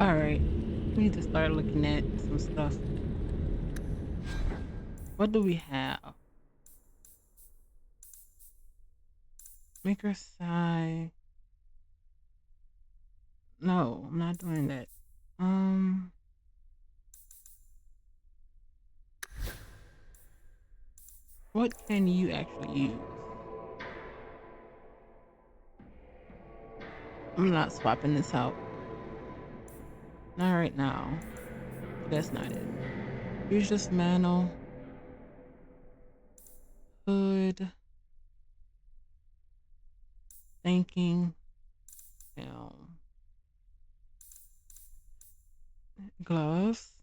All right. We need to start looking at some stuff. What do we have? Maker side. No, I'm not doing that. Um, what can you actually use? I'm not swapping this out. Not right now. That's not it. Use just manual, hood, thinking, film, gloves.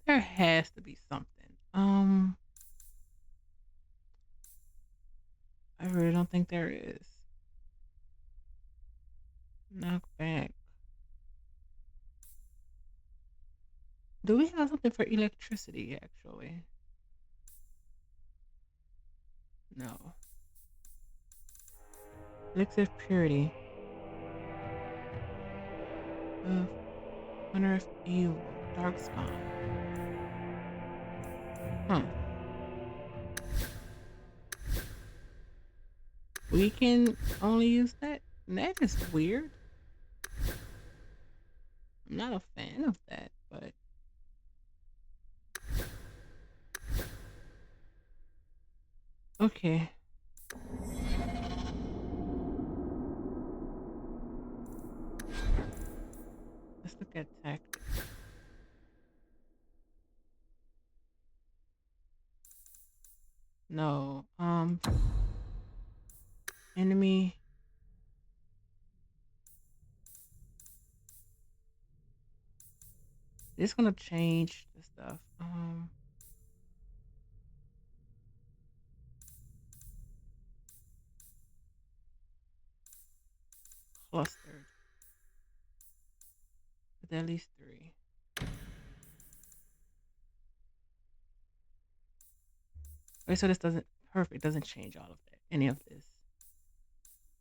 There has to be something. I really don't think there is. Knockback. Do we have something for electricity actually? No. Elixir of purity. Hunter of evil. Darkspawn. Huh. We can only use that? That is weird. I'm not a fan of that, but okay. Let's look at tactics. No. Enemy. It's gonna change the stuff. Clustered. With at least 3. Wait, so this doesn't perfect, doesn't change all of that. Any of this.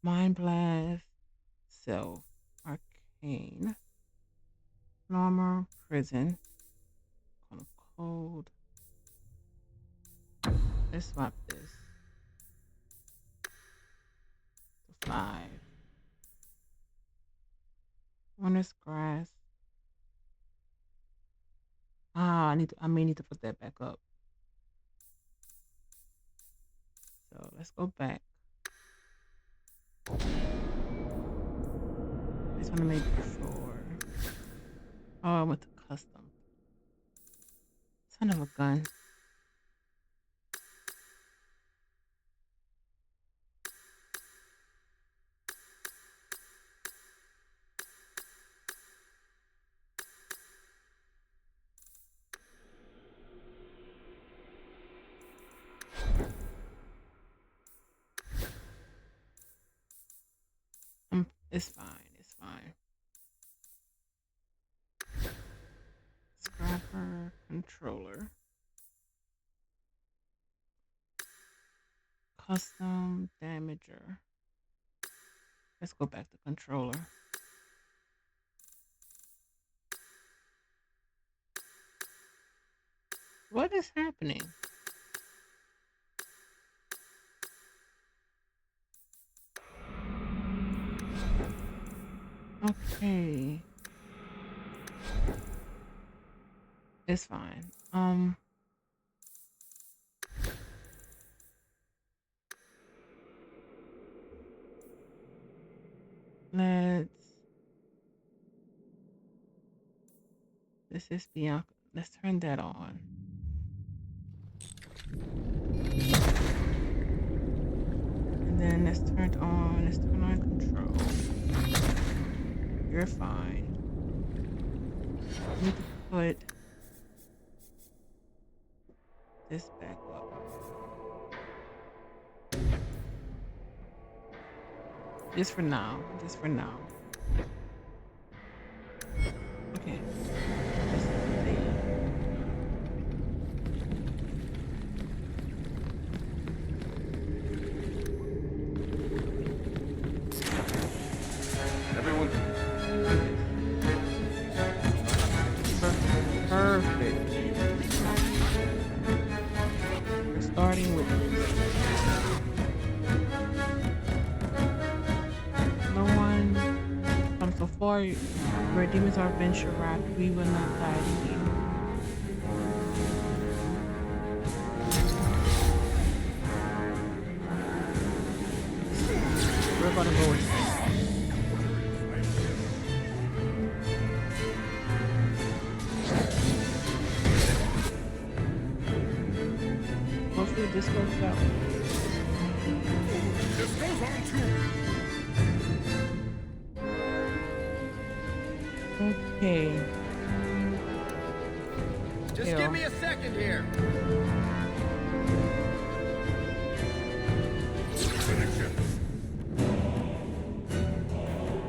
Mind blast. Self. Arcane. Armor. Prison. Kind of cold. Let's swap this to 5. Runner's grass. I may need to put that back up. So let's go back. I just want to make sure. Oh, I went to custom. Son of a gun. It's fine. It's fine. Scrapper controller. Custom damager. Let's go back to controller. What is happening? Okay. It's fine. Let's this is Bianca. Let's turn that on. And then let's turn on control. You're fine. I need to put this back up. Just for now. Just for now. Okay. Let's see. far where demons are venture racked, we will not die here. We're gonna go with that. Hopefully this works out. This goes on too. Okay. Just give me a second here. Let's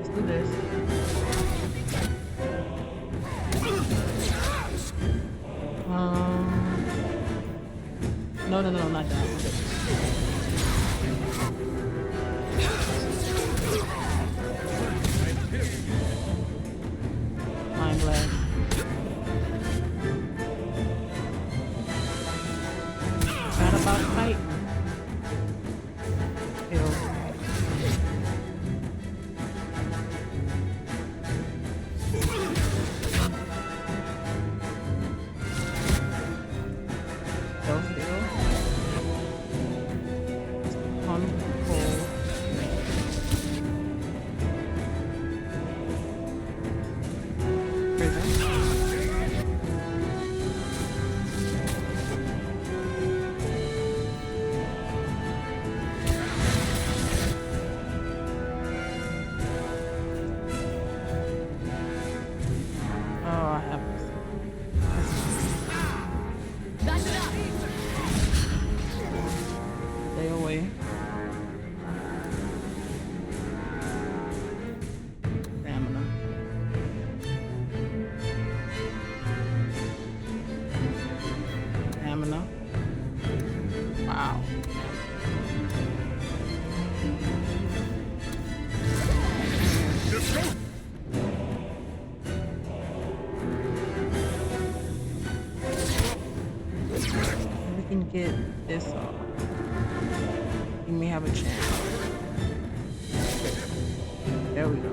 do this. No, not that. Mind blast. Not about fighting. Kill. Wow. We can get this off. We may have a chance. There we go.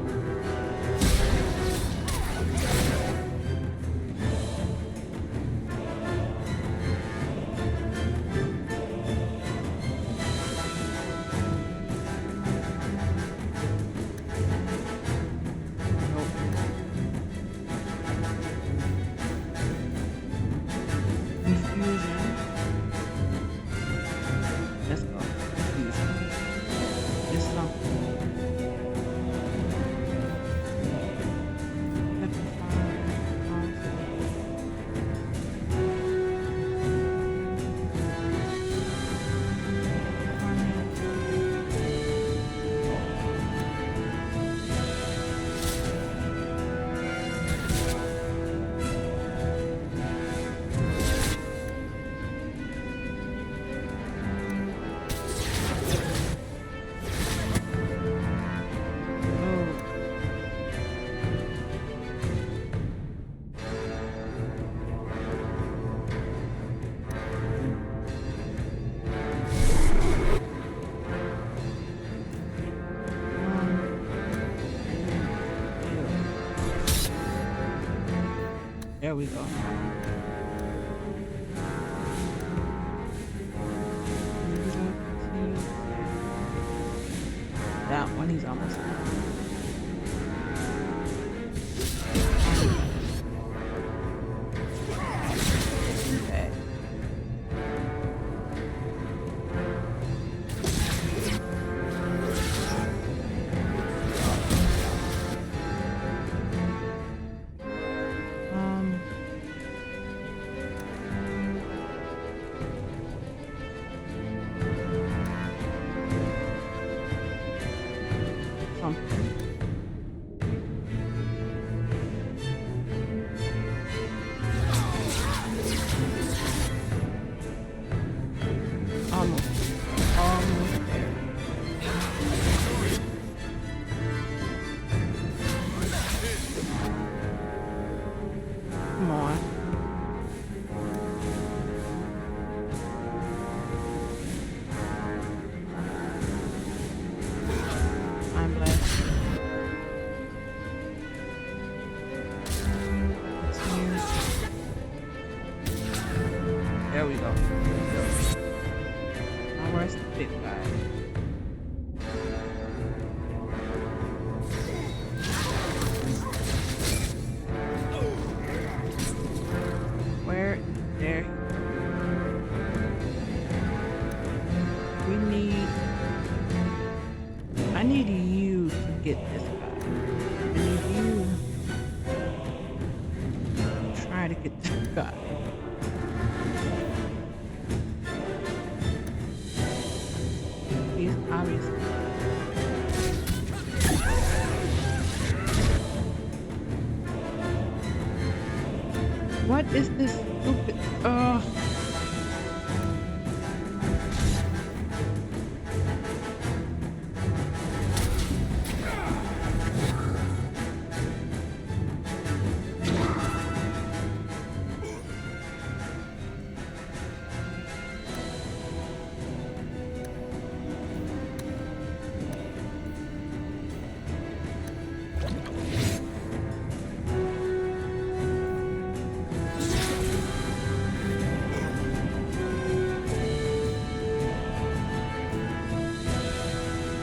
There we go. That one, he's almost done. Okay. I'm blessed. Now where's the big guy? Where? There. We need... I need you to get this guy. I need you to try to get this guy. He's obviously... What is this stupid...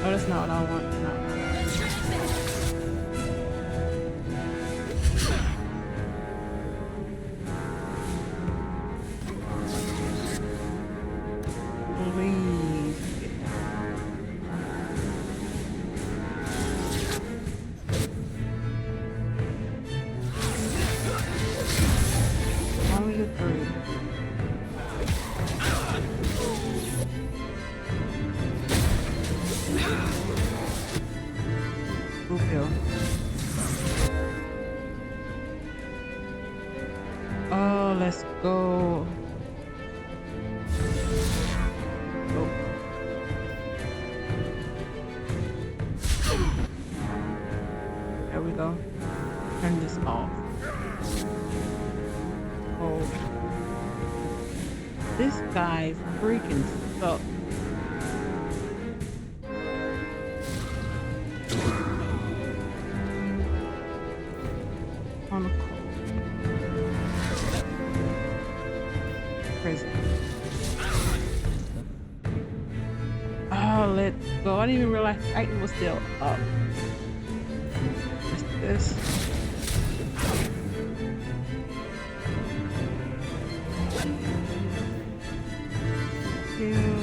Oh, that's not what I want. No. Please. Only the 3. Kill. Oh, let's go. Oh. There we go. Turn this off. Oh. This guy freaking sucks. On the cold. Prison. Oh, let's go. I didn't even realize Titan was still up. What's this? Kill.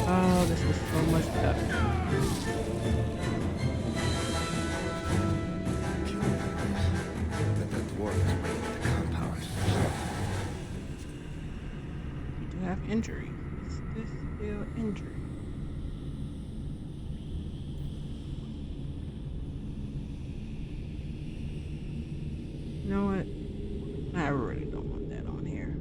Oh, this is so much better. The dwarf is waiting with the compound. We do have injury. Is this still injury? You know what? I really don't want that on here.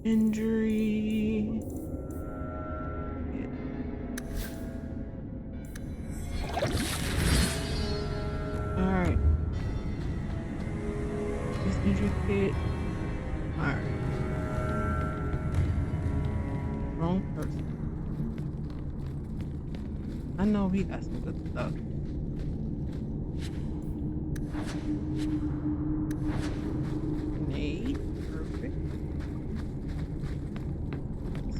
Injury. Alright. This injury kit. Alright. Wrong person. I know we got some good stuff. Nade. Perfect.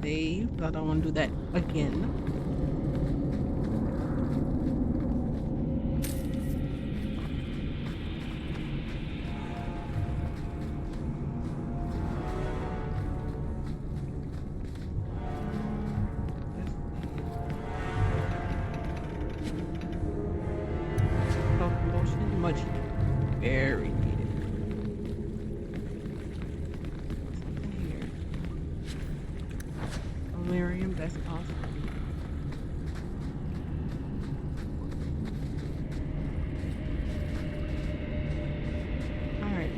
Save. I don't want to do that again. Self-promotion, much very needed. Something here. Delirium, that's awesome. Alright.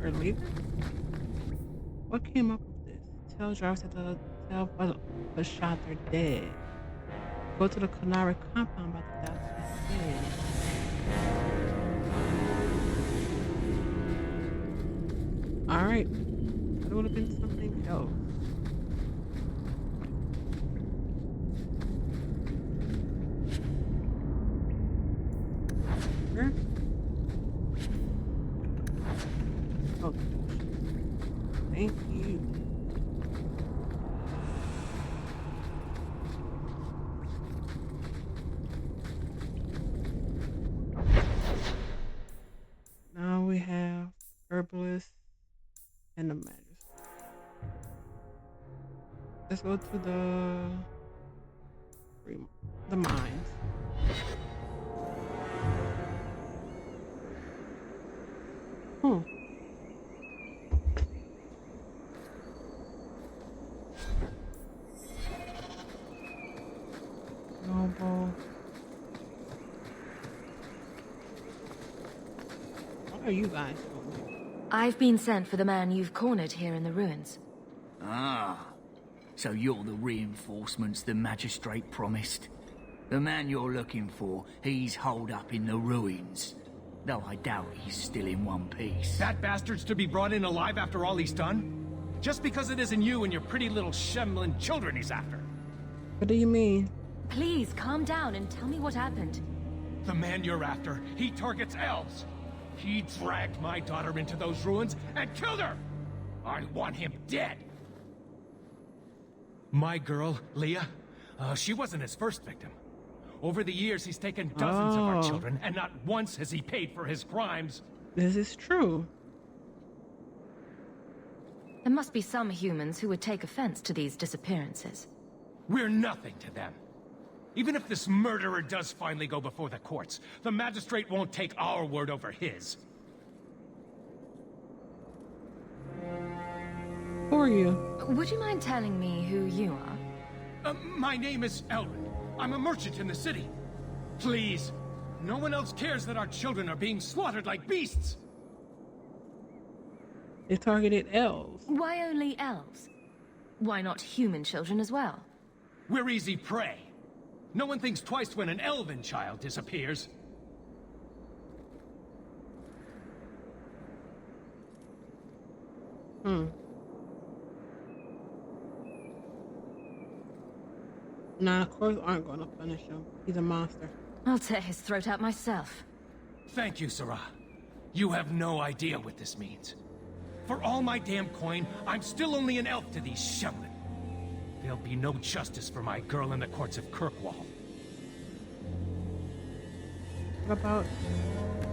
or leave it? What came up with this? Tell drivers that the was shot are dead. Go to the Canary compound by the docks instead. Alright. It would have been something else. Where? Oh, thank you. Now we have herbalist and the magistrate. Let's go to the mines. Hmm. Noble. What are you guys doing? I've been sent for the man you've cornered here in the ruins. Ah, so you're the reinforcements the magistrate promised. The man you're looking for, he's holed up in the ruins. Though I doubt he's still in one piece. That bastard's to be brought in alive after all he's done? Just because it isn't you and your pretty little shemlin children he's after. What do you mean? Please, calm down and tell me what happened. The man you're after, he targets elves. He dragged my daughter into those ruins and killed her! I want him dead! My girl, Leah, she wasn't his first victim. Over the years, he's taken dozens of our children, and not once has he paid for his crimes. This is true. There must be some humans who would take offense to these disappearances. We're nothing to them. Even if this murderer does finally go before the courts, the magistrate won't take our word over his. Who are you? Would you mind telling me who you are? My name is Elwin. I'm a merchant in the city. Please, no one else cares that our children are being slaughtered like beasts. They targeted elves. Why only elves? Why not human children as well? We're easy prey. No one thinks twice when an elven child disappears. Nah, courts aren't gonna punish him. He's a monster. I'll tear his throat out myself. Thank you, Sarah. You have no idea what this means. For all my damn coin, I'm still only an elf to these shemlin. There'll be no justice for my girl in the courts of Kirkwall. What about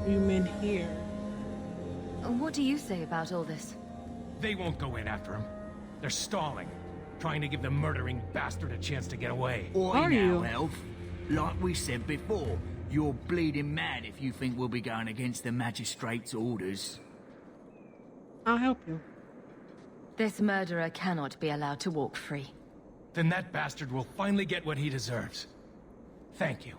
you men here? What do you say about all this? They won't go in after him. They're stalling, trying to give the murdering bastard a chance to get away. Oi Are now, you? elf. Like we said before, you're bleeding mad if you think we'll be going against the magistrate's orders. I'll help you. This murderer cannot be allowed to walk free. Then that bastard will finally get what he deserves. Thank you.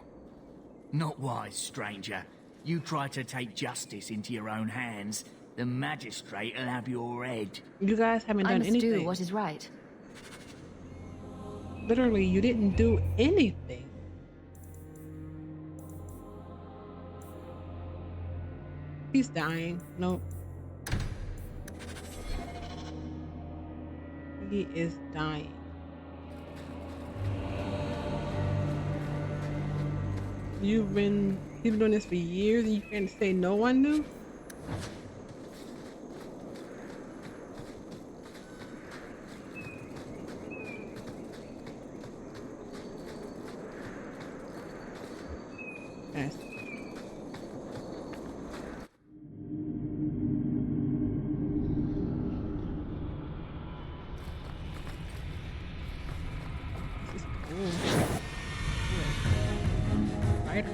Not wise, stranger. You try to take justice into your own hands, the magistrate will have your head. You guys haven't I done must anything. do what is right. Literally, you didn't do anything. He's dying. Nope. He is dying. He's been doing this for years and you can't say no one knew? Yes. This is cool. Spider.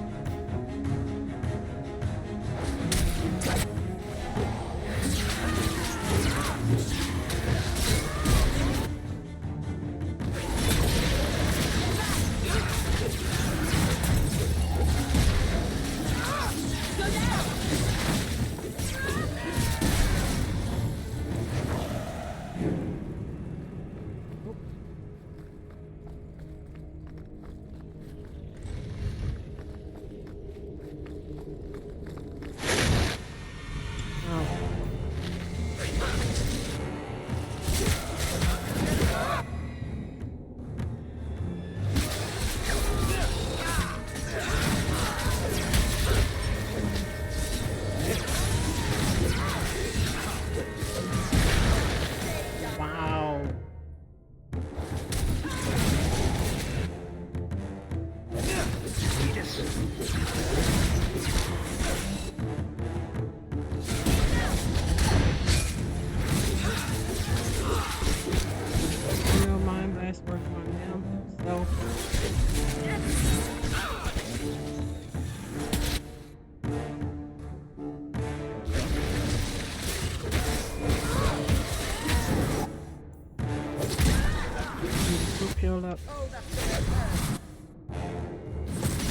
up. Oh, that's good.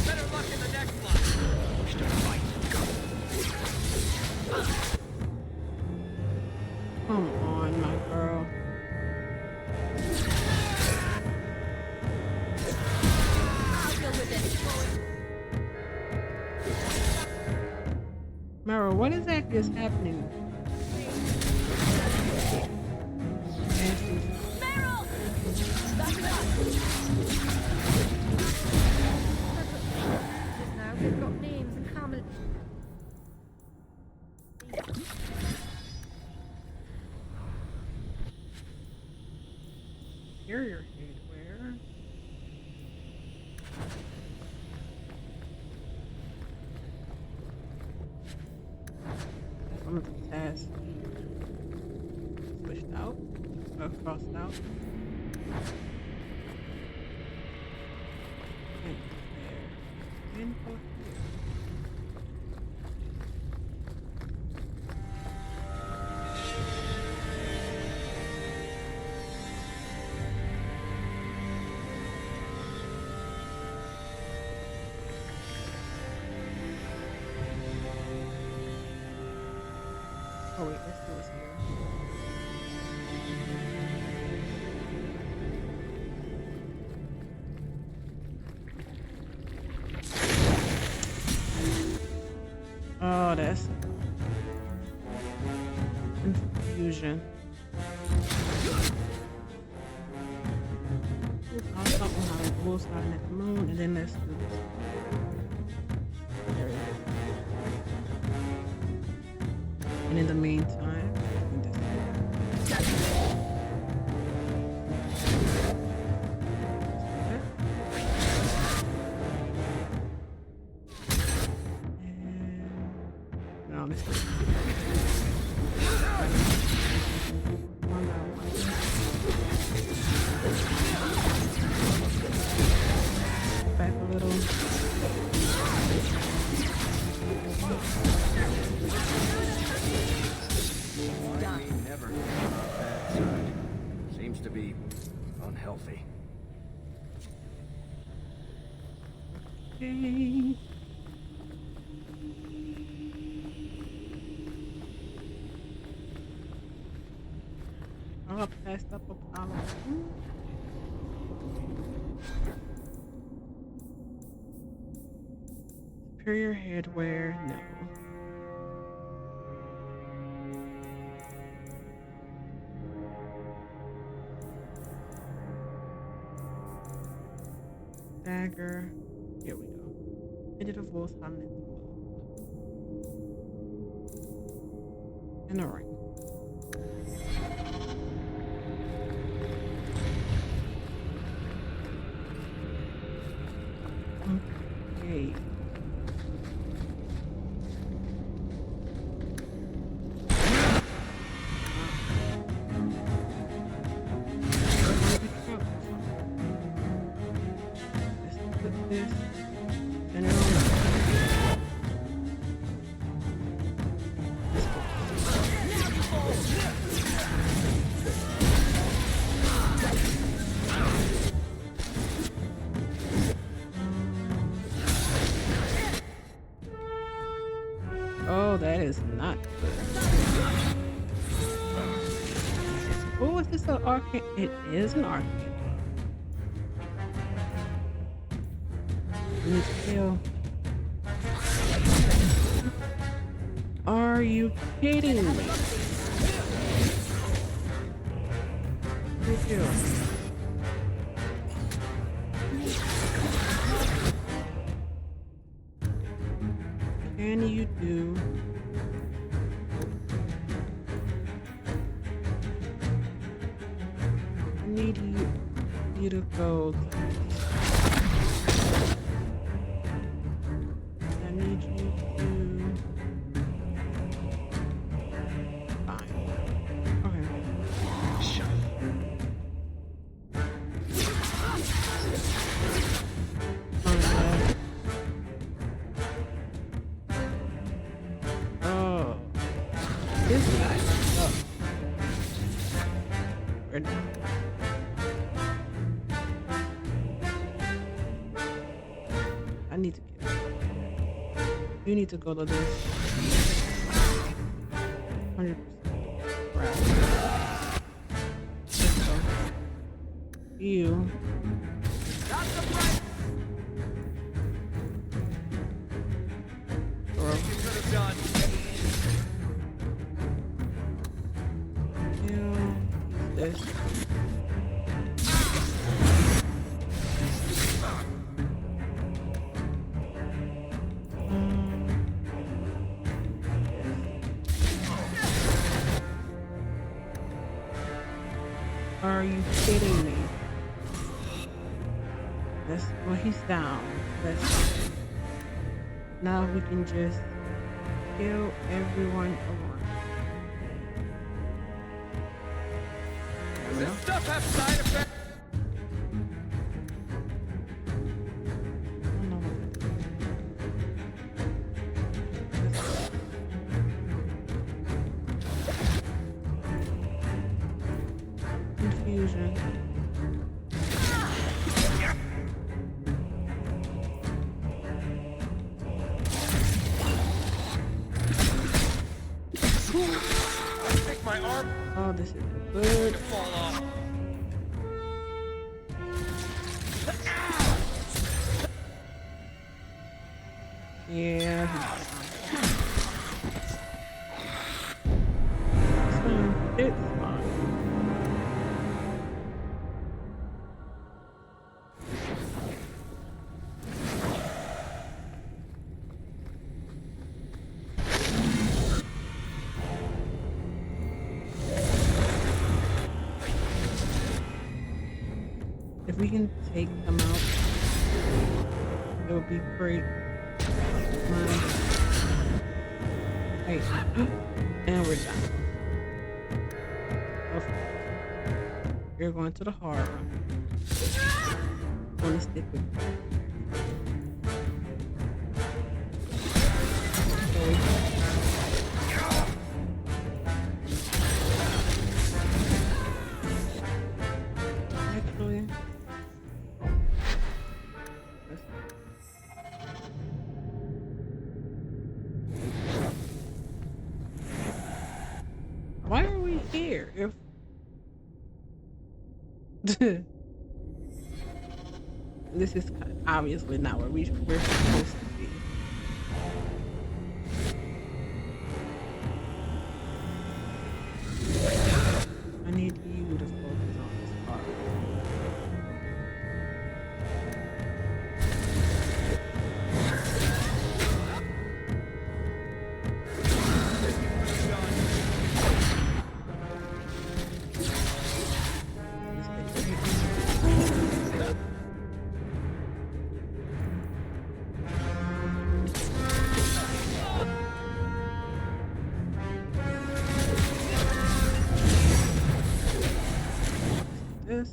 Better luck in the next one. Come on, my girl. I'll deal with it. Mara, what exactly is happening? Meryl! Back it up. Now we've got names and families. Superior headwear. Some of the tasks switched out, crossed out. And there. Info here. Oh wait, let's see what's here. Oh, that's confusion. I'll stop behind the bull starting at the moon, and then let's do this. There it is. And in the meantime, no, this is one by one. Back a little. We never came out that side. Seems to be unhealthy. Okay. Oh, passed up Apollo. Superior headwear, no. Dagger. Here we go. Edit of Wolf's Helmet. And a ring. Okay. This and oh, that is not good. Oh, is this an arcane? It is an arcane. Need to kill. Are you kidding me? Good kill. Can you do? I need you to go. I need you to. Fine. Okay. Shut Oh. This guy sucks. We're done. we need to go to this 100%. Right. Let's go. You. Got some right. Or You could have done. you. This. Are you kidding me? That's well, he's down. Now we can just kill everyone around. Does this stuff have side effects? I don't know what to do. Confusion. I think my arm Oh, this is good. to fall off. Yeah. It's fine. If we can take them out, it would be great. Hey, and we're done. Of course. You're going to the hard one. I'm gonna stick with you. There we go. Actually, why are we here? If this is obviously not where we're supposed to be. I need you to focus on this part. This.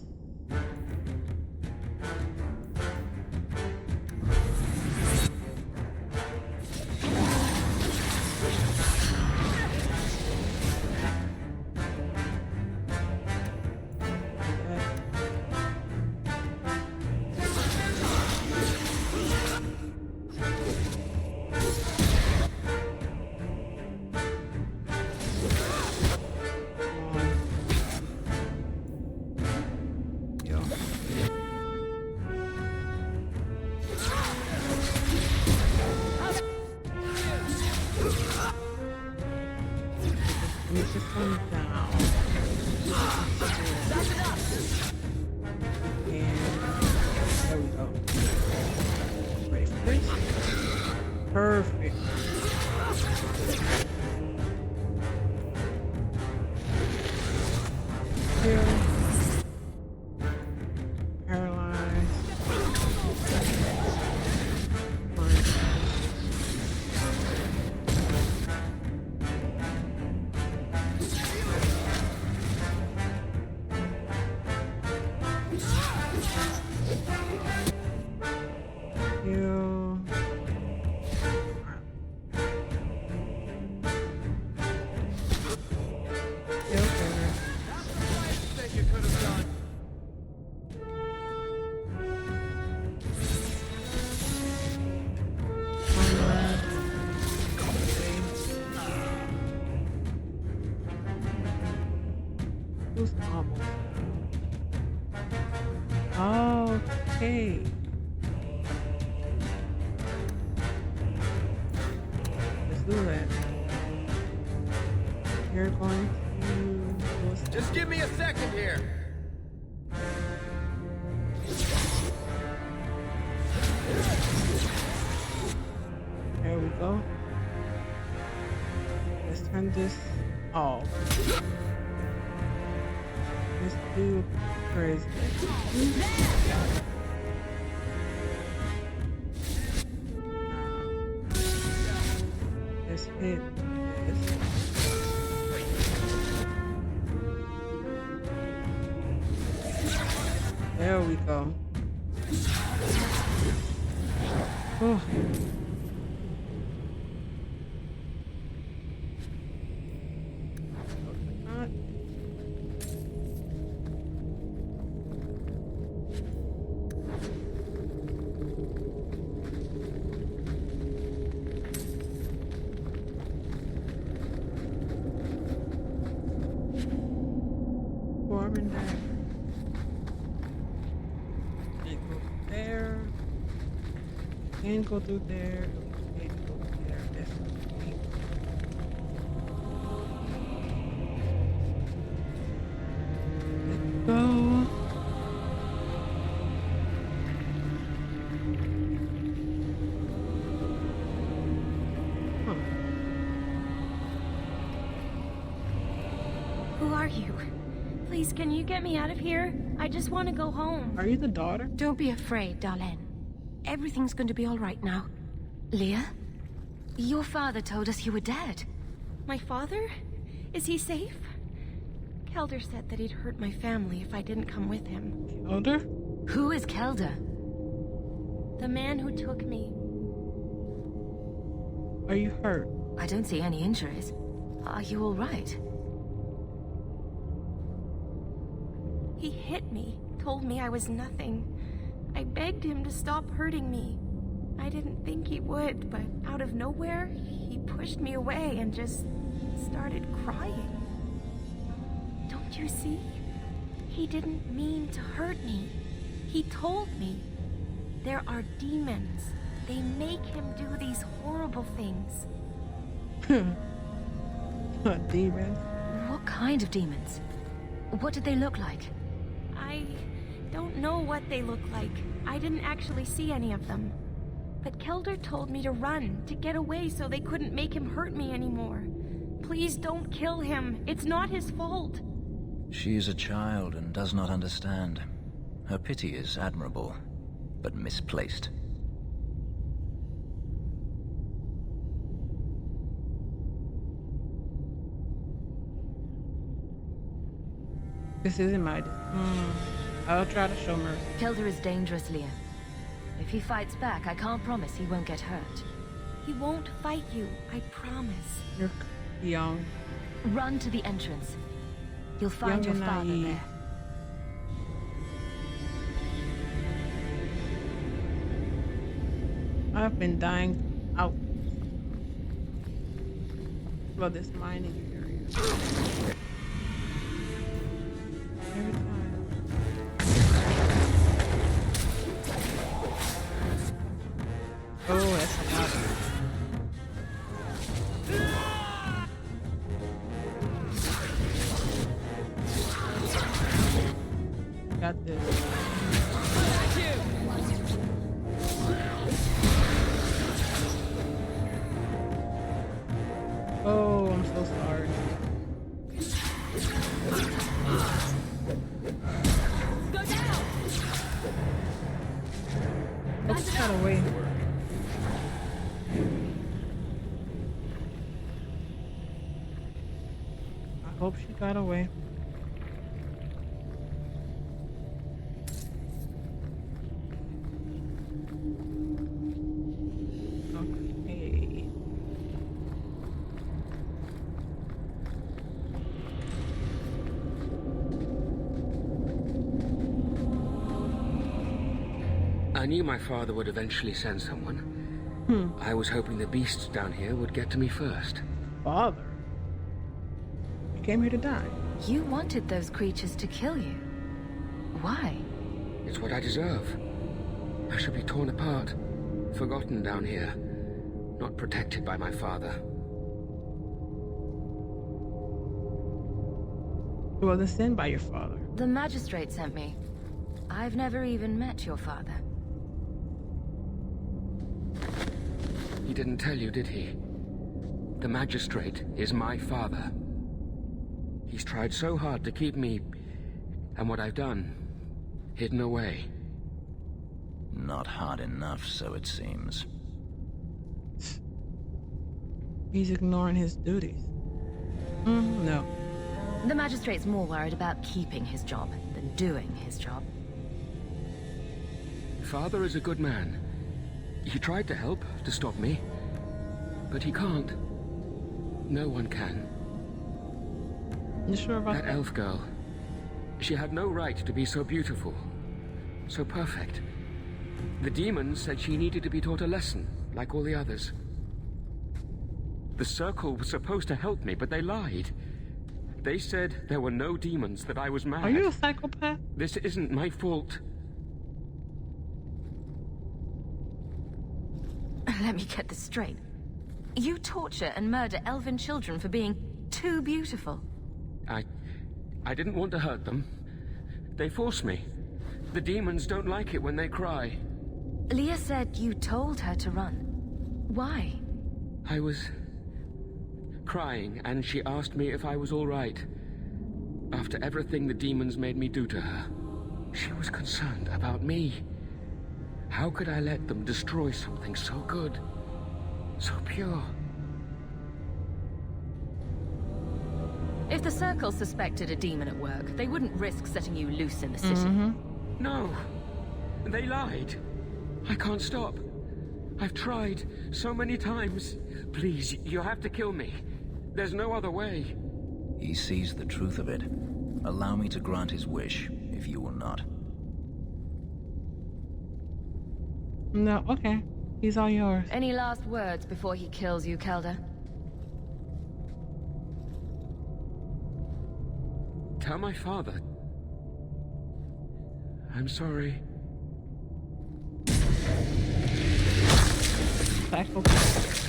This is coming down. And there we go. Ready for this? Perfect. Here. Paralyzed. Who's almost? Okay. Let's do that. You're going to... Just give me a second here. There we go. Let's turn this off. Let's do president. Let's hit this. There we go. Oh. Can't go through there. Can't go there. That's okay. Let's go. Huh. Who are you? Please, can you get me out of here? I just want to go home. Are you the daughter? Don't be afraid, Darlene. Everything's going to be all right now. Leah? Your father told us you were dead. My father? Is he safe? Kelder said that he'd hurt my family if I didn't come with him. Kelder? Who is Kelder? The man who took me. Are you hurt? I don't see any injuries. Are you all right? He hit me, told me I was nothing. I begged him to stop hurting me. I didn't think he would, but out of nowhere, he pushed me away and just started crying. Don't you see? He didn't mean to hurt me. He told me. There are demons. They make him do these horrible things. Demons? What kind of demons? What did they look like? I don't know what they look like. I didn't actually see any of them. But Kelder told me to run, to get away so they couldn't make him hurt me anymore. Please don't kill him. It's not his fault. She is a child and does not understand. Her pity is admirable, but misplaced. This isn't my... I'll try to show mercy. Kelder is dangerous, Leah. If he fights back, I can't promise he won't get hurt. He won't fight you, I promise. You're young. Run to the entrance. You'll find your father there. I've been dying out. About this mining area. Every time. Oh, that's a lot. Got this. Oh, I'm so sorry. Go down! I just got away. I hope she got away. Okay. I knew my father would eventually send someone. I was hoping the beasts down here would get to me first. Father? came here to die. You wanted those creatures to kill you. Why? It's what I deserve. I should be torn apart, forgotten down here, not protected by my father. It wasn't sent by your father. The magistrate sent me. I've never even met your father. He didn't tell you, did he? The magistrate is my father. He's tried so hard to keep me, and what I've done, hidden away. Not hard enough, so it seems. He's ignoring his duties. No. The magistrate's more worried about keeping his job than doing his job. Father is a good man. He tried to help, to stop me. But he can't. No one can. You sure about That elf girl. She had no right to be so beautiful. So perfect. The demons said she needed to be taught a lesson, like all the others. The Circle was supposed to help me, but they lied. They said there were no demons, that I was mad. Are you a psychopath? This isn't my fault. Let me get this straight. You torture and murder elven children for being too beautiful. I didn't want to hurt them. They forced me. The demons don't like it when they cry. Leah said you told her to run. Why? I was crying, and she asked me if I was all right. After everything the demons made me do to her, she was concerned about me. How could I let them destroy something so good, so pure? If the Circle suspected a demon at work, they wouldn't risk setting you loose in the city. No, they lied. I can't stop. I've tried so many times. Please, you have to kill me. There's no other way. He sees the truth of it. Allow me to grant his wish, if you will not. No, okay. He's all yours. Any last words before he kills you, Kelda? Tell my father. I'm sorry. Psychopath.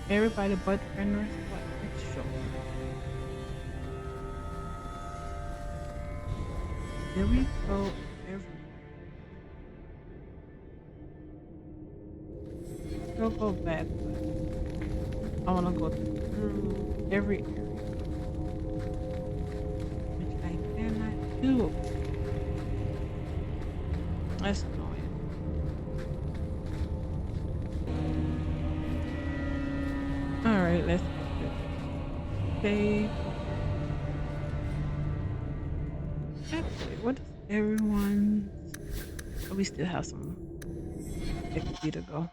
Everybody but Fenris, what it's show. Here we go everywhere. We'll go back, but I wanna go through every area. Which I cannot do. That's annoying. Alright, let's save. Actually, what does everyone's... Oh, we still have some XP to go.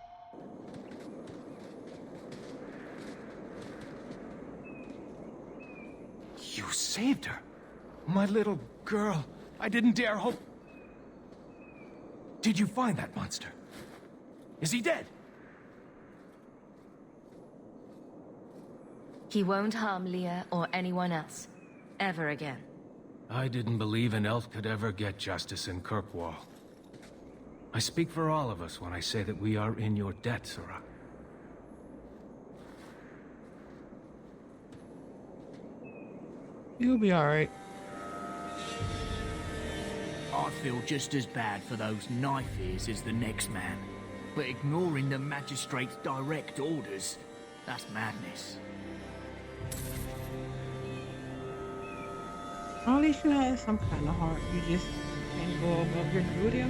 You saved her. My little girl. I didn't dare hope. Did you find that monster? Is he dead? He won't harm Leah or anyone else. Ever again. I didn't believe an elf could ever get justice in Kirkwall. I speak for all of us when I say that we are in your debt, Sarah. You'll be alright. I feel just as bad for those knife ears as the next man. But ignoring the magistrate's direct orders, that's madness. At least you had some kind of heart. You just can't go above your duty.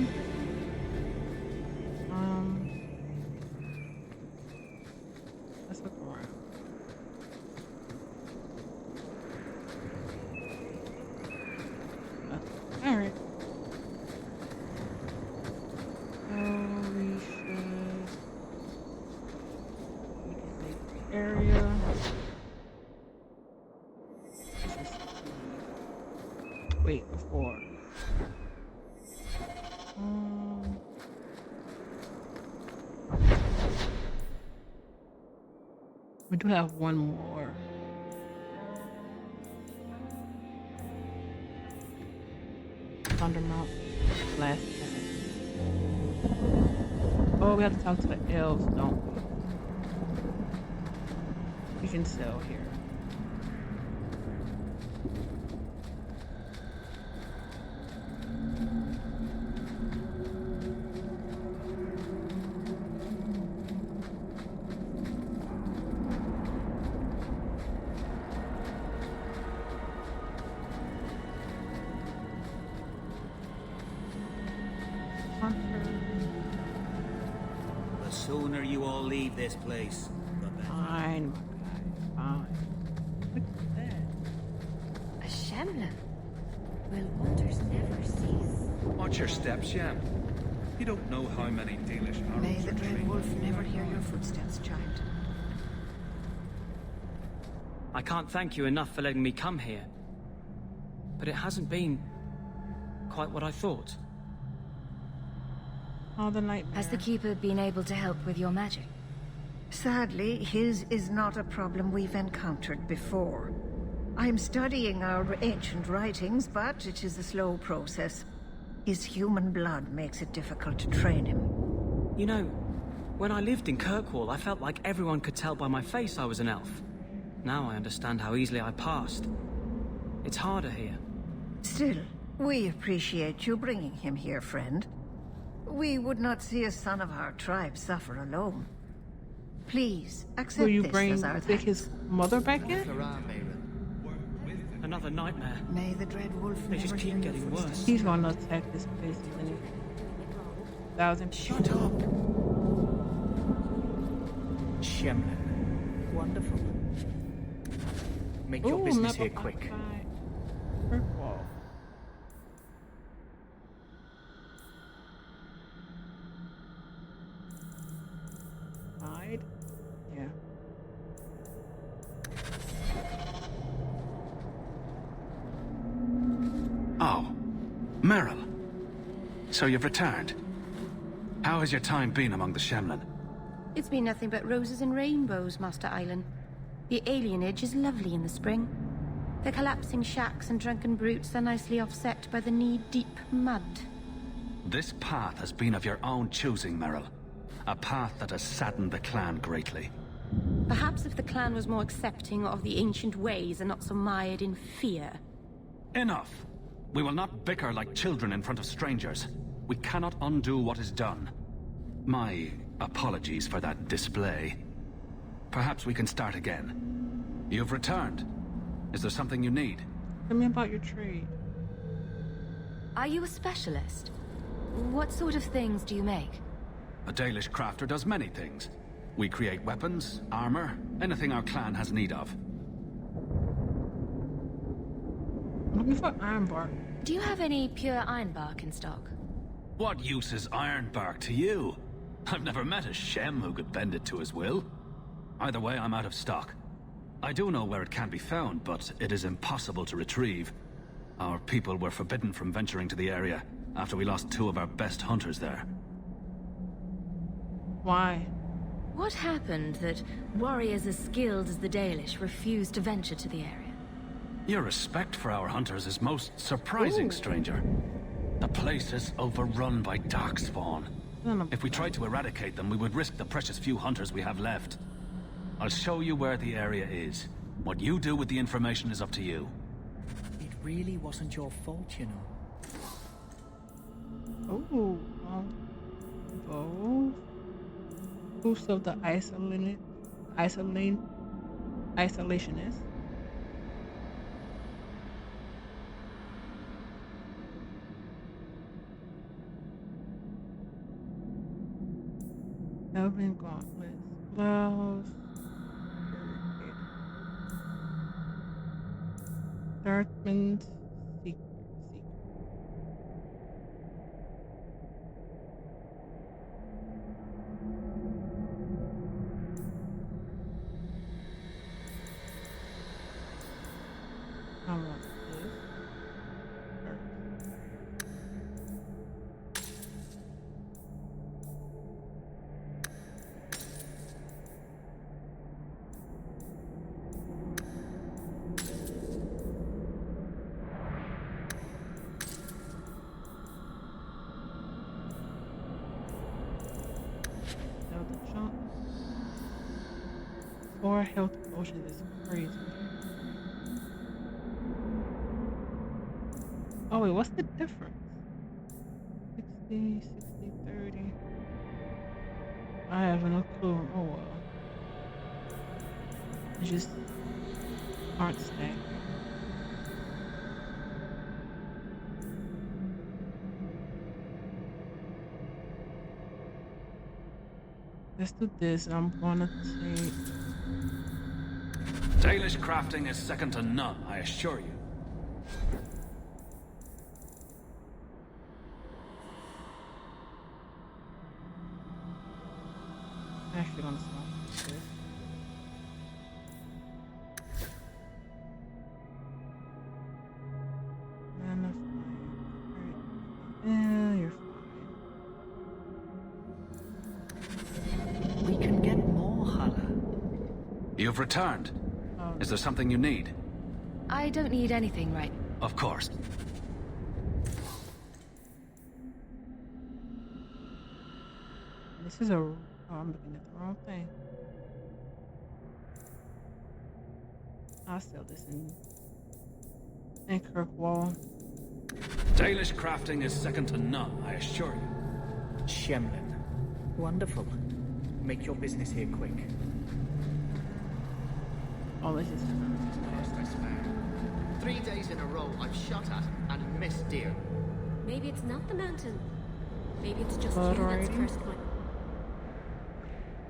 Let's look around. Alright. So we should make the area. Wait, before. We do have one more. Thundermount last time. Oh, we have to talk to the elves, don't we? We can sell here. The sooner you all leave this place, the better. Fine, my guy, fine. Look at that. A Shemlin. Will wonders never cease? Watch your steps, Shem. You don't know how many Dalish arrows May the are Dread trained. Wolf never hear your footsteps, child. I can't thank you enough for letting me come here. But it hasn't been quite what I thought. Oh, the nightmare. Has the Keeper been able to help with your magic? Sadly, his is not a problem we've encountered before. I'm studying our ancient writings, but it is a slow process. His human blood makes it difficult to train him. You know, when I lived in Kirkwall, I felt like everyone could tell by my face I was an elf. Now I understand how easily I passed. It's harder here. Still, we appreciate you bringing him here, friend. We would not see a son of our tribe suffer alone. Please, accept Will you this bring as our take his mother back in? Another nightmare. May the Dread Wolf They just never keep hear your getting footsteps. worse. He's gonna attack this place, isn't he? 1,000. Shut up! Shemlin. Wonderful. Make your Ooh, business map here of quick. occupied Kirkwall. Hide? Yeah. Oh, Meryl. So you've returned. How has your time been among the Shemlin? It's been nothing but roses and rainbows, Master Island. The alienage is lovely in the spring. The collapsing shacks and drunken brutes are nicely offset by the knee-deep mud. This path has been of your own choosing, Meryl. A path that has saddened the clan greatly. Perhaps if the clan was more accepting of the ancient ways and not so mired in fear. Enough! We will not bicker like children in front of strangers. We cannot undo what is done. My apologies for that display. Perhaps we can start again. You've returned. Is there something you need? Tell me about your trade. Are you a specialist? What sort of things do you make? A Dalish crafter does many things. We create weapons, armor, anything our clan has need of. I'm looking for ironbark. Do you have any pure ironbark in stock? What use is ironbark to you? I've never met a Shem who could bend it to his will. Either way, I'm out of stock. I do know where it can be found, but it is impossible to retrieve. Our people were forbidden from venturing to the area after we lost 2 of our best hunters there. Why? What happened that warriors as skilled as the Dalish refused to venture to the area? Your respect for our hunters is most surprising, stranger. The place is overrun by darkspawn. If we tried to eradicate them, we would risk the precious few hunters we have left. I'll show you where the area is. What you do with the information is up to you. It really wasn't your fault, you know. Oh, bow. Boost of the isolationist. Elven gauntlets, blouse, Darkman's secret. I want this first. more health potions is crazy. Oh wait, what's the difference? 60, 60, 30. I have no clue. Oh well. They just aren't stacking. Let's do this. I'm gonna take... Dalish crafting is second to none, I assure you. I'm actually gonna stop this. Mana flame. Yeah, you're fine. We can get more, Hala. You've returned. Is there something you need? I don't need anything right. Of course. This is a... Oh, I'm looking at the wrong thing. I'll sell this in Kirkwall. Dalish crafting is second to none, I assure you. Shemlin. Wonderful. Make your business here quick. Oh, this is... Fastest man. 3 days in a row I've shot at and missed deer. Maybe it's not the mountain. Maybe it's just Blood you that's writing. cursed one.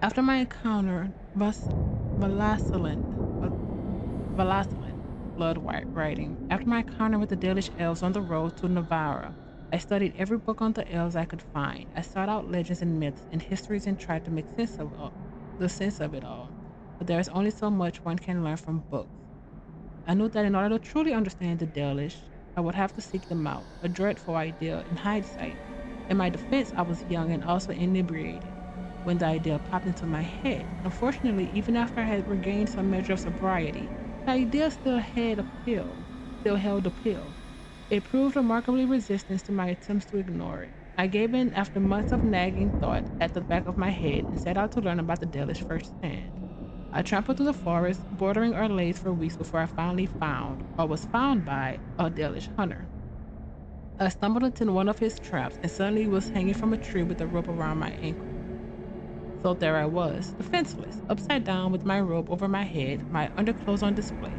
After my encounter, Valasalin, blood writing. After my encounter with the Dalish elves on the road to Navarra, I studied every book on the elves I could find. I sought out legends and myths and histories and tried to make sense of it all. But there is only so much one can learn from books. I knew that in order to truly understand the Dalish, I would have to seek them out, a dreadful idea in hindsight. In my defense, I was young and also inebriated when the idea popped into my head. Unfortunately, even after I had regained some measure of sobriety, the idea still held appeal. It proved remarkably resistant to my attempts to ignore it. I gave in after months of nagging thought at the back of my head and set out to learn about the Dalish firsthand. I trampled through the forest, bordering our lanes for weeks before I finally found, or was found by, a Dalish hunter. I stumbled into one of his traps and suddenly was hanging from a tree with a rope around my ankle. So there I was, defenseless, upside down with my robe over my head, my underclothes on display.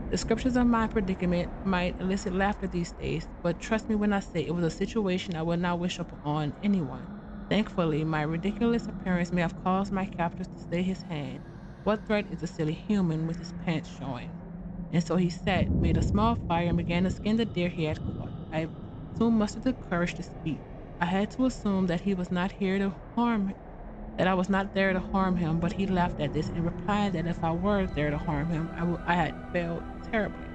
Descriptions of my predicament might elicit laughter these days, but trust me when I say it was a situation I would not wish upon anyone. Thankfully, my ridiculous appearance may have caused my captors to stay his hand. What threat is a silly human with his pants showing? And so he sat, made a small fire, and began to skin the deer he had caught. I soon mustered the courage to speak. I had to assume that he was not here to harm that I was not there to harm him, but he laughed at this and replied that if I were there to harm him, I had failed terribly.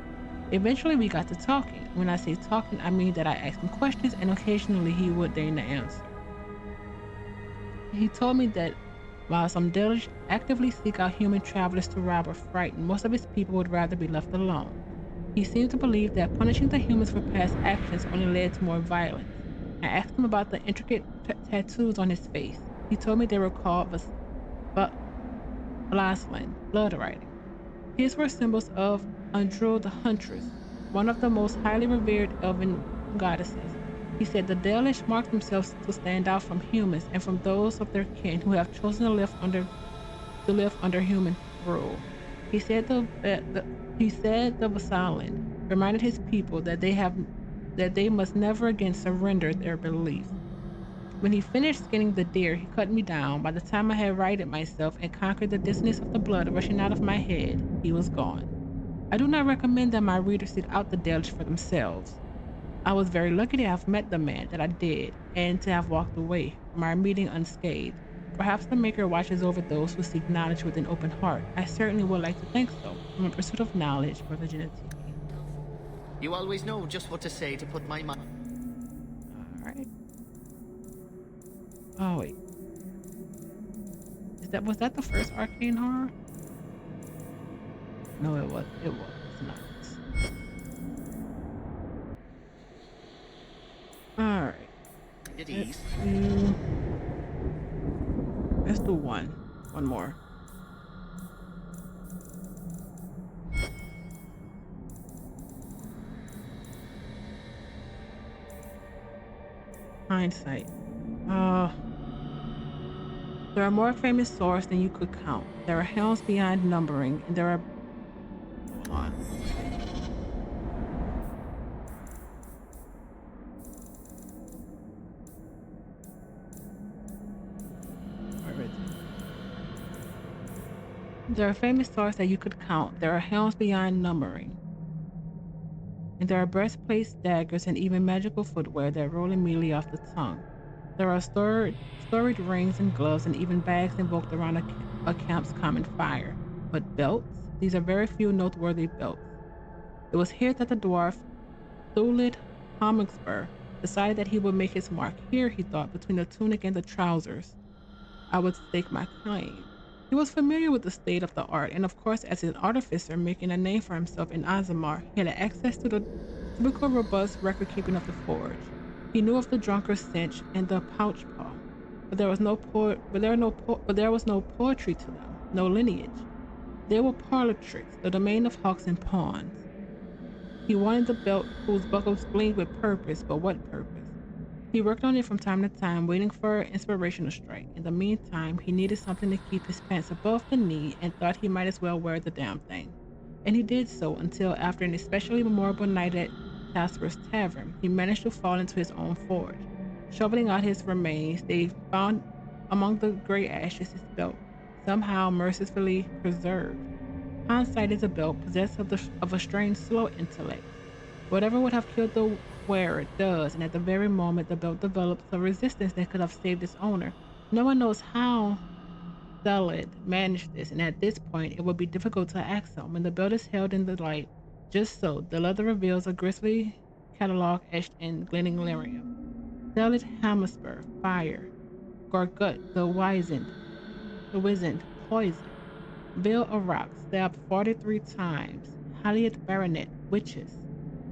Eventually, we got to talking. When I say talking, I mean that I asked him questions, and occasionally he would deign to answer. He told me that while some Dalish actively seek out human travelers to rob or frighten, most of his people would rather be left alone. He seemed to believe that punishing the humans for past actions only led to more violence. I asked him about the intricate tattoos on his face. He told me they were called Valasalin, blood writing. His were symbols of Andru the Huntress, one of the most highly revered elven goddesses. He said the Dalish marked themselves to stand out from humans and from those of their kin who have chosen to live under human rule. He said the Valasalin reminded his people that they must never again surrender their beliefs. When he finished skinning the deer, he cut me down. By the time I had righted myself and conquered the dizziness of the blood rushing out of my head, he was gone. I do not recommend that my readers seek out the Dalish for themselves. I was very lucky to have met the man that I did, and to have walked away from our meeting unscathed. Perhaps the Maker watches over those who seek knowledge with an open heart. I certainly would like to think so. From a pursuit of knowledge, Brother Genetiki. You always know just what to say to put my mind. Alright. Oh wait. Was that the first arcane horror? No, it was not. Alright. Let's do one more. Hindsight. Uh, there are more famous swords than you could count. There are helms beyond numbering, and there are... Hold on. Where is it? There are famous swords that you could count. There are helms beyond numbering. And there are breastplates, daggers, and even magical footwear that roll immediately off the tongue. There are storied rings and gloves, and even bags invoked around a camp's common fire. But belts? These are very few noteworthy belts. It was here that the dwarf, Thulit Homixper, decided that he would make his mark. Here, he thought, between the tunic and the trousers, I would stake my claim. He was familiar with the state of the art, and of course, as an artificer making a name for himself in Azamar, he had access to the typical robust record-keeping of the forge. He knew of the drunkard's cinch and the pouch paw, but there was no poetry to them, no lineage. They were parlor tricks, the domain of hawks and pawns. He wanted the belt whose buckles gleamed with purpose, but what purpose? He worked on it from time to time, waiting for inspiration to strike. In the meantime, he needed something to keep his pants above the knee and thought he might as well wear the damn thing. And he did so until, after an especially memorable night at Casper's Tavern, he managed to fall into his own forge. Shoveling out his remains, they found among the gray ashes his belt, somehow mercifully preserved. Hindsight is a belt possessed of a strange slow intellect. Whatever would have killed the wearer does, and at the very moment the belt develops a resistance that could have saved its owner. No one knows how Thulit managed this, and at this point it would be difficult to ask him. When the belt is held in the light, just so, the leather reveals a grisly catalog etched in gleaming lyrium. Thulit Hamisper, fire. Gorgut, the wizened, poison. Bill of Rock, stabbed 43 times. Haliat Baronet, witches.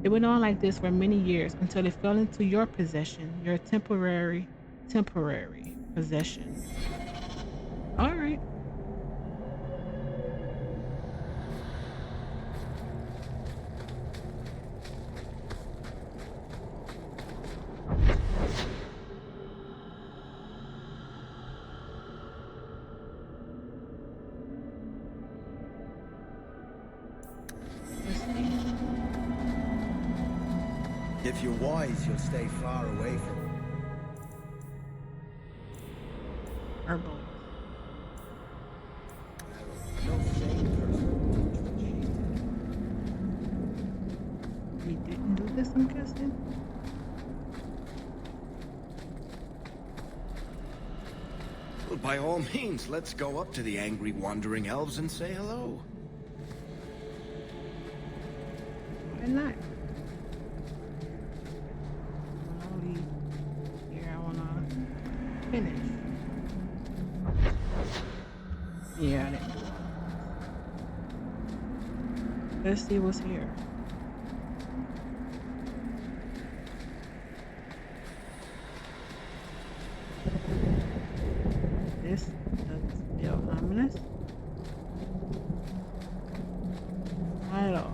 It went on like this for many years until it fell into your possession, your temporary possession. All right. If you're wise, you'll stay far away from him. Herbal. No sane person would teach what she did. We didn't do this, I'm guessing. Well, by all means, let's go up to the angry wandering elves and say hello. Why not? Finish. Yeah, I didn't do that. Let's see what's here. This doesn't feel ominous. Not at all.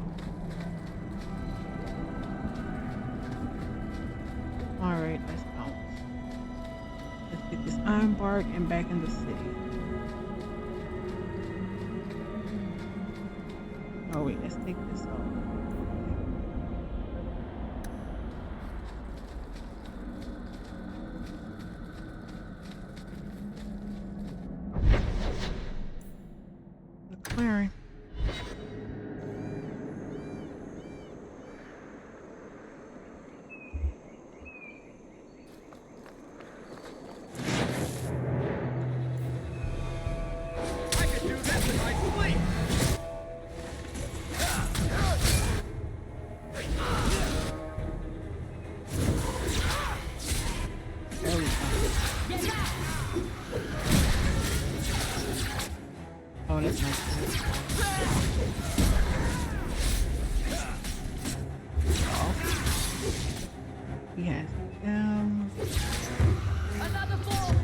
Alright, let's bounce. Let's get this iron bark and back in the city. Oh wait, let's take this off. The clearing. Oh, that's nice. He has Another ball.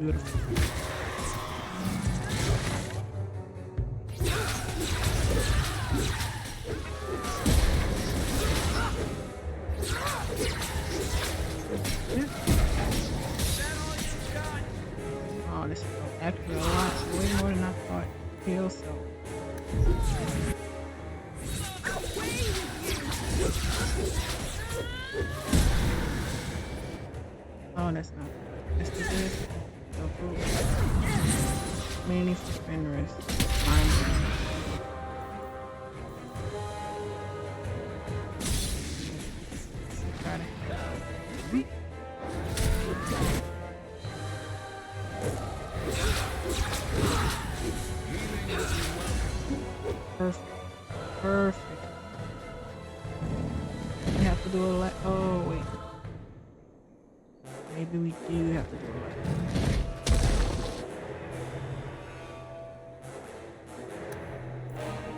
beautiful. Oh, this is actually a lot, way more than I thought. Feel so. Oh, that's not good. Let's do this. Mainly for spinners. Perfect. Perfect. We have to do a lot. Oh, wait. Maybe we do have to do a lot.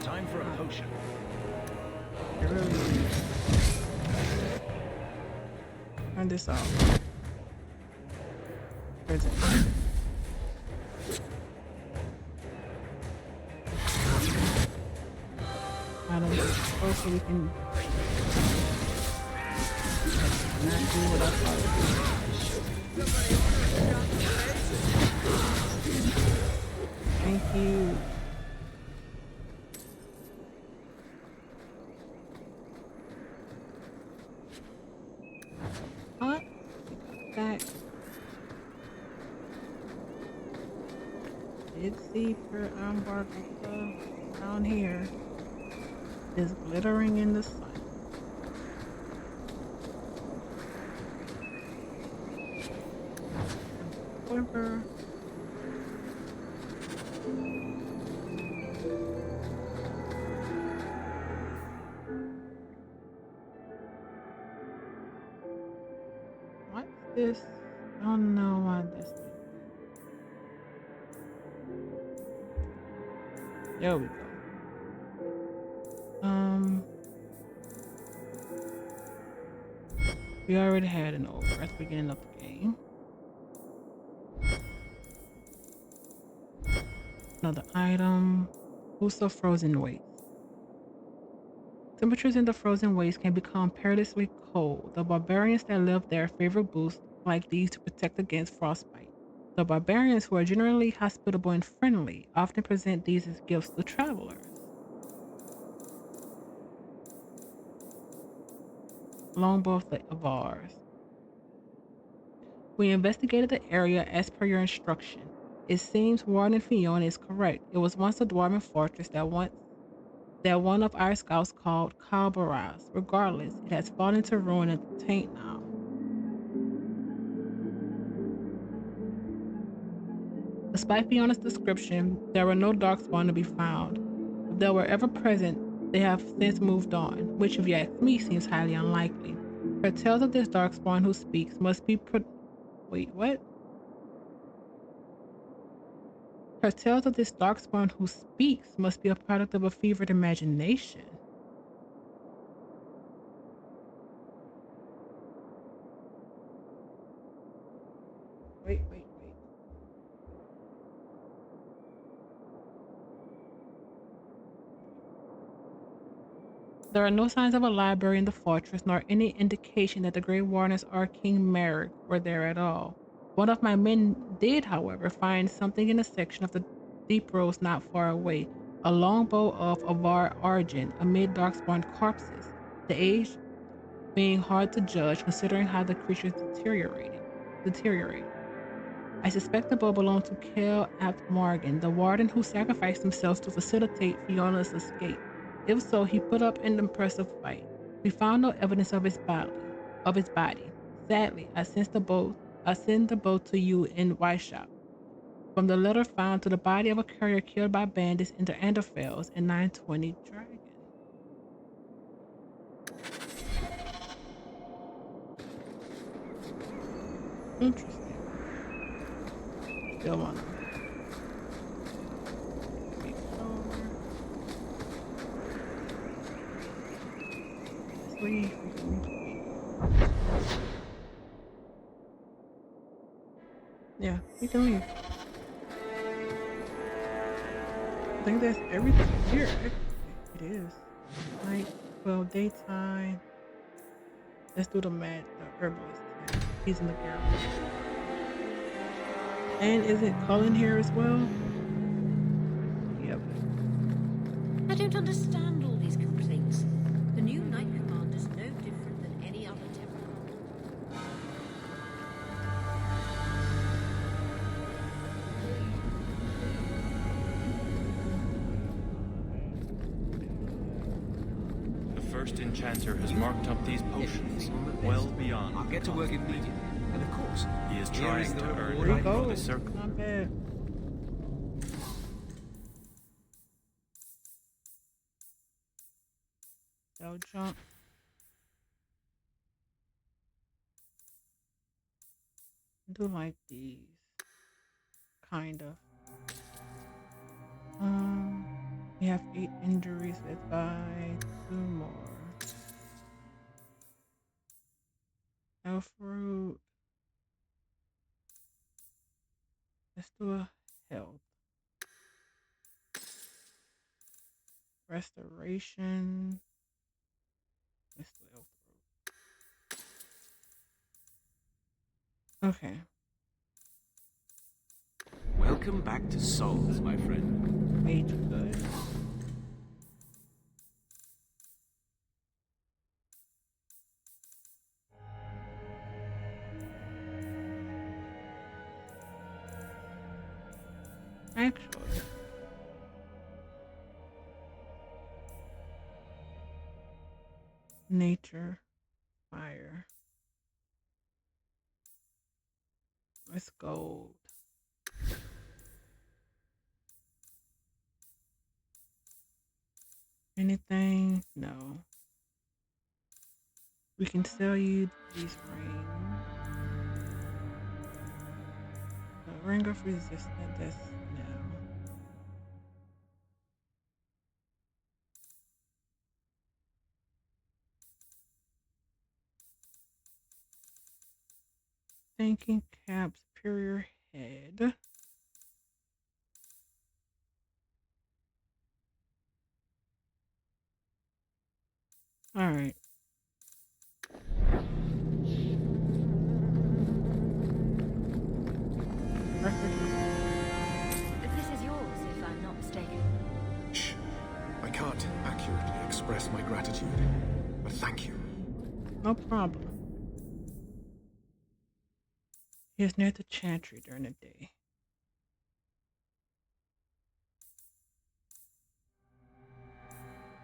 Time for a potion. Turn this off. Present. I don't know. Also, we can not do what I thought it would. Thank you. What? That. Did see for barker down here is glittering in the sun. Quiver. What's this? I don't know why this is. There we go. We already had an over at the beginning of the game. Another item. Also frozen waste. Temperatures in the frozen waste can become perilously cold. The barbarians that live there favor boosts like these to protect against frostbite. The barbarians, who are generally hospitable and friendly, often present these as gifts to travelers. Longbow of ours. We investigated the area as per your instruction. It seems Warden Fiona is correct. It was once a dwarven fortress that one of our scouts called Kalbaraz. Regardless, it has fallen to ruin and taint now. Despite Fiona's description, there were no darkspawn to be found. If they were ever present, they have since moved on, which if you ask me seems highly unlikely. Her tales of this darkspawn who speaks must be Wait, what? Her tales of this darkspawn who speaks must be a product of a fevered imagination. Wait. There are no signs of a library in the fortress, nor any indication that the Grey Warden's King Merrick were there at all. One of my men did, however, find something in a section of the deep roads not far away, a longbow of Avar Argent amid darkspawn corpses, the age being hard to judge considering how the creatures deteriorate. I suspect the bow belonged to Kel Apt Morgan, the warden who sacrificed himself to facilitate Fiona's escape. If so, he put up an impressive fight. We found no evidence of his body. Sadly, I send the boat to you in Weishop. From the letter found to the body of a courier killed by bandits in the Anderfells and 920 Dragon. Interesting. Still one. Yeah, we can leave. I think that's everything here, actually. It is. Night, well, daytime. Let's do the herbalist test. He's in the garage. And is it Cullen here as well? Yep. I don't understand all these complaints. The new Knight Command is no different than any other temple. The first enchanter has marked up these potions well beyond. I'll get to work immediately. And of course, he is trying to earn There you right go. for the circle. Not bad. Go jump. Do like these. Kind of. We have 8 injuries. Let's buy 2 more. Elf fruit. Let's do a health. Restoration. Let's do elf fruit. Okay. Welcome back to Souls, my friend. Mage good. Actually, nature, fire. Let's gold. Anything? No. We can sell you these rings. The ring of resistance. That's no. Thinking cap, superior head. All right. This is yours, if I'm not mistaken. Shh. I can't accurately express my gratitude, but thank you. No problem. He is near the chantry during the day.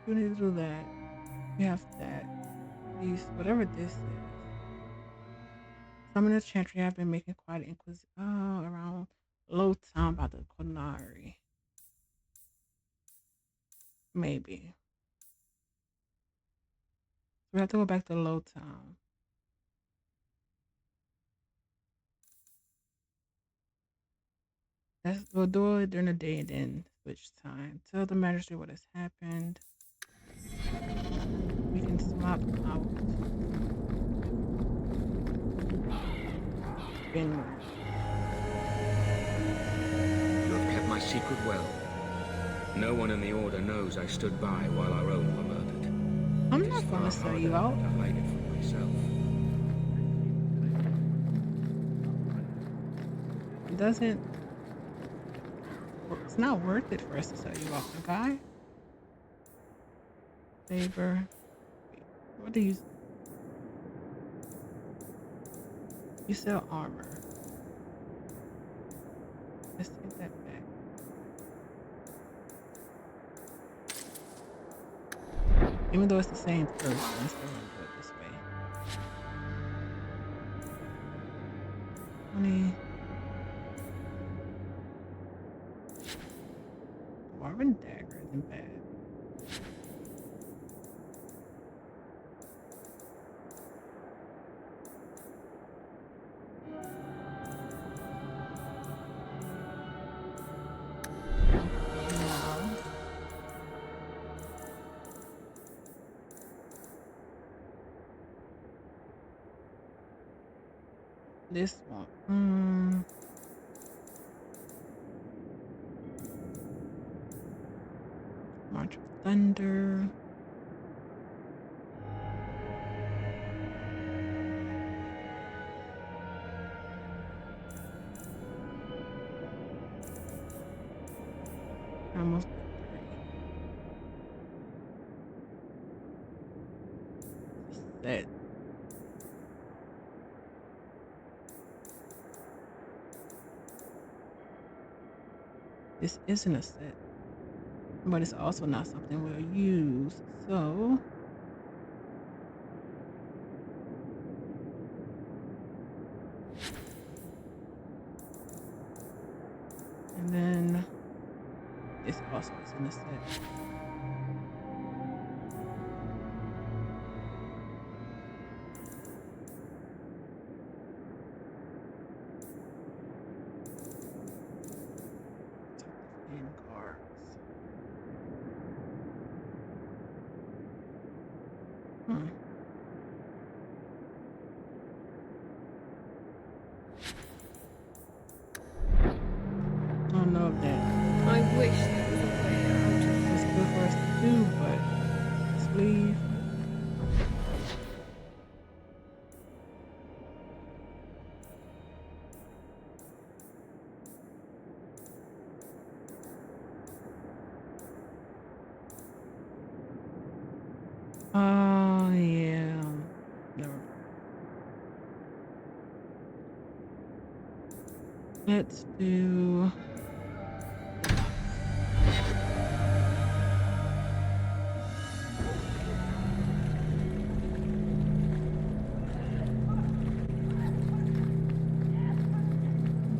You need to do that. You have that. These, whatever this is. Some of the chantry have been making quite an inquisition around Low Town by the Konari. Maybe. We have to go back to Low Town. We'll do it during the day and then switch time. Tell the magistrate what has happened. We can swap out. You have kept my secret well. No one in the Order knows I stood by while our own were murdered. I'm not gonna sell you out. To hide it from myself. It doesn't. It's not worth it for us to sell you out, okay? Saber. What do you? You sell armor. Let's take that back. Even though it's the same person, I'm still gonna do it this way. 20. Dwarven dagger isn't bad. This one. March of Thunder. Almost that. This isn't a set, but it's also not something we'll use, so and then this also isn't a set. I don't know if that. I wish there was a way out of It's good for us to do, but let's leave. Oh yeah. Never mind. Let's do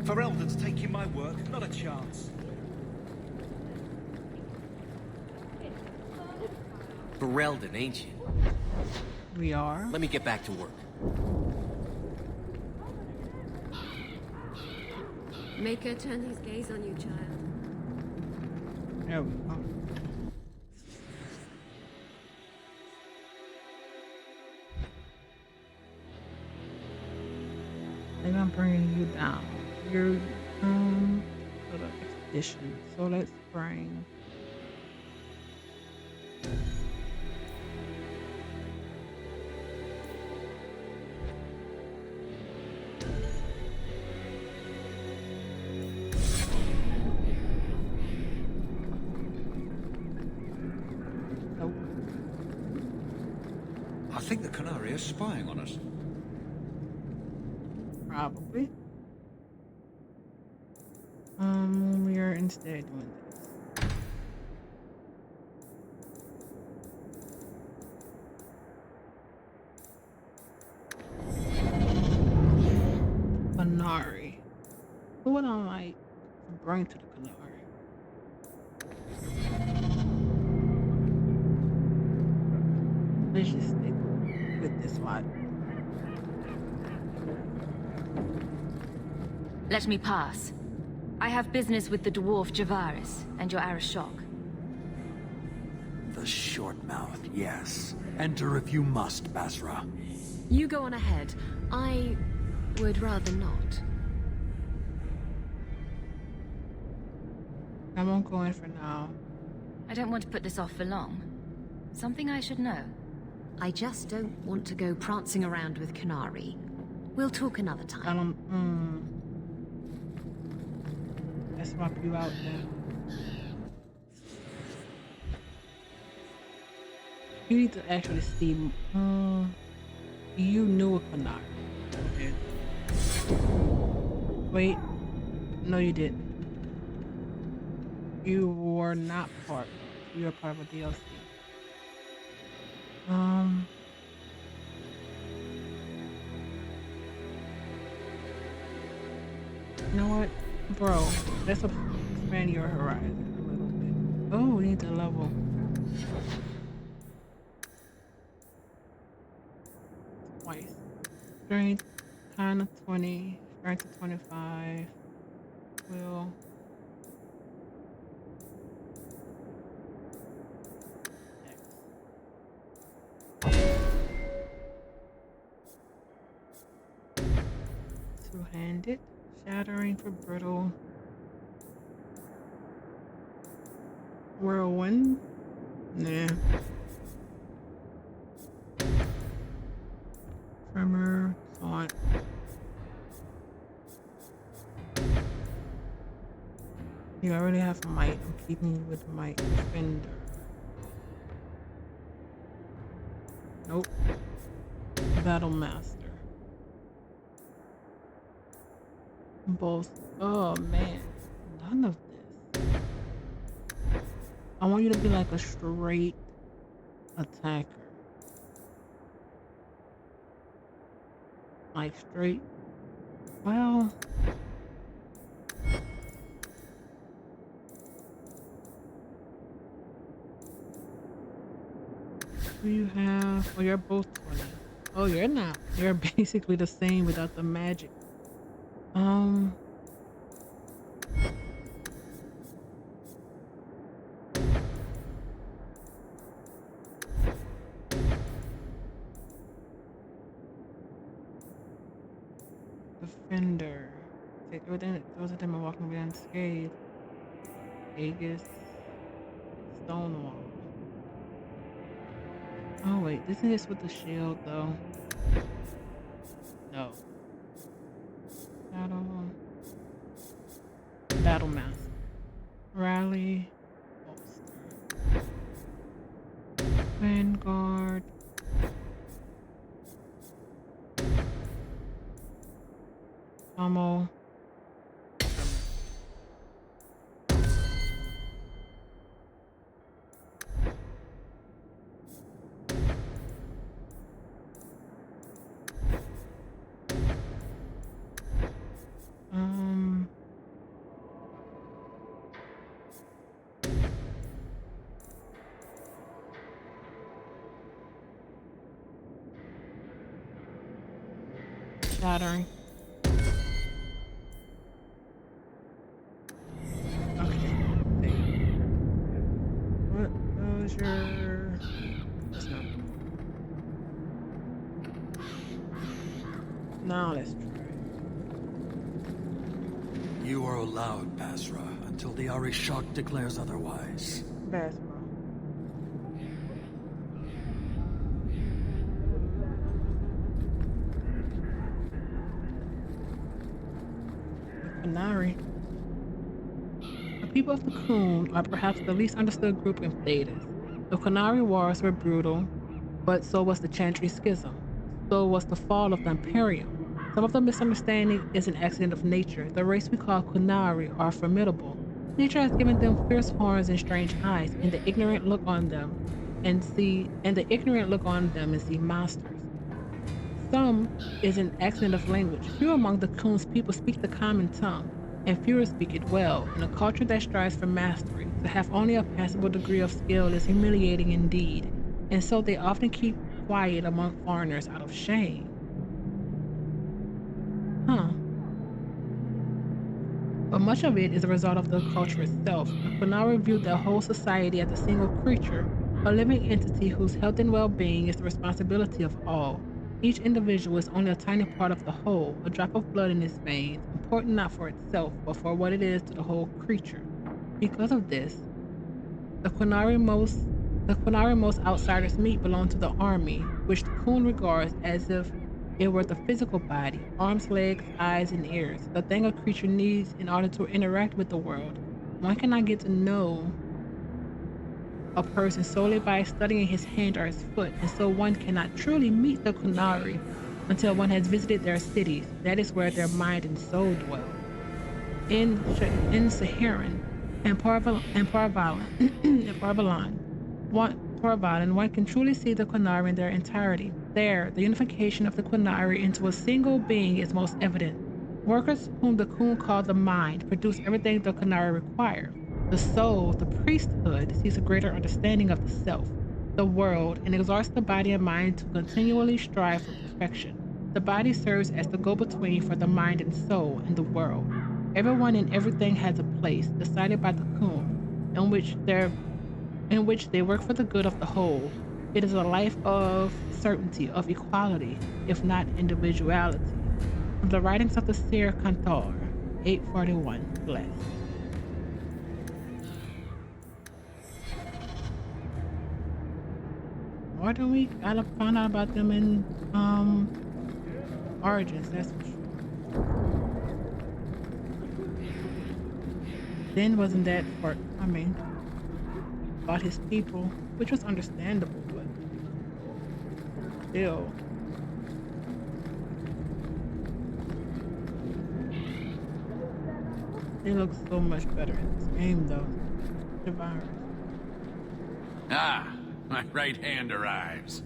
Ferelden's taking my work, not a chance. Ferelden, ain't you? We are. Let me get back to work. Make her turn his gaze on you, child. There we go. And I'm bringing you down. You're for the expedition. So let's bring I think the Canary is spying on us. probably. We are instead doing this. Canary. Who would I like to bring to the Canary? Let's just stick with this one. Let me pass. I have business with the dwarf Javaris and your Arashok. The short mouth, yes. Enter if you must, Basra. You go on ahead. I would rather not. I won't go in for now. I don't want to put this off for long. Something I should know. I just don't want to go prancing around with Canary. We'll talk another time. I don't, Let's swap you out then. You need to actually see, you knew a Canary. Okay. Wait. No, you didn't. You were not part. You were part of a DLC. You know what? Bro, let's expand your horizon a little bit. Oh, we need to level. Twice. Strength, kind of 20. Strength to 25. Will. Two-handed. Shattering for brittle. Whirlwind. Nah. Tremor, taunt. You already have might. I'm keeping you with might. Defender. Nope. Battle master. Both. Oh man. None of this. I want you to be like a straight attacker. Like straight. Well. Do you have? Oh, you're both 20. Oh, you're not. You're basically the same without the magic. Defender. Take everything. Those of them are walking away unscathed. Aegis. Stonewall. Oh wait, isn't this with the shield though? No. Battle master. Rally. Bolster. Vanguard. Ammo. Shattering. Okay. What was your... That's not... Now let's try. You are allowed, Basra, until the Arishok declares otherwise. Basra. Qunari. The people of the Khun are perhaps the least understood group in Thedas. The Qunari wars were brutal, but so was the Chantry Schism. So was the fall of the Imperium. Some of the misunderstanding is an accident of nature. The race we call Qunari are formidable. Nature has given them fierce horns and strange eyes, and the ignorant look on them and see monsters. Some is an accident of language. Few among the Khun's people speak the common tongue, and fewer speak it well. In a culture that strives for mastery, to have only a passable degree of skill is humiliating indeed, and so they often keep quiet among foreigners out of shame. But much of it is a result of the culture itself. The Qunari view their whole society as a single creature, a living entity whose health and well-being is the responsibility of all. Each individual is only a tiny part of the whole, a drop of blood in its veins, important not for itself, but for what it is to the whole creature. Because of this, the Qunari most outsiders meet belong to the army, which the Khun regards as if it were the physical body, arms, legs, eyes, and ears, the thing a creature needs in order to interact with the world. One cannot get to know a person solely by studying his hand or his foot, and so one cannot truly meet the Qunari until one has visited their cities. That is where their mind and soul dwell. In Saharan and Parvalan, one can truly see the Qunari in their entirety. There, the unification of the Qunari into a single being is most evident. Workers whom the Khun call the mind produce everything the Qunari require. The soul, the priesthood, sees a greater understanding of the self, the world, and exhorts the body and mind to continually strive for perfection. The body serves as the go-between for the mind and soul in the world. Everyone and everything has a place, decided by the Khun, in which they work for the good of the whole. It is a life of certainty, of equality, if not individuality. From the writings of the Seer Kantar, 841, blessed. more than we found out about them in Origins, that's for sure. Then wasn't that for about his people, which was understandable, but still. It looks so much better in this game though. The virus. Ah, my right hand arrives.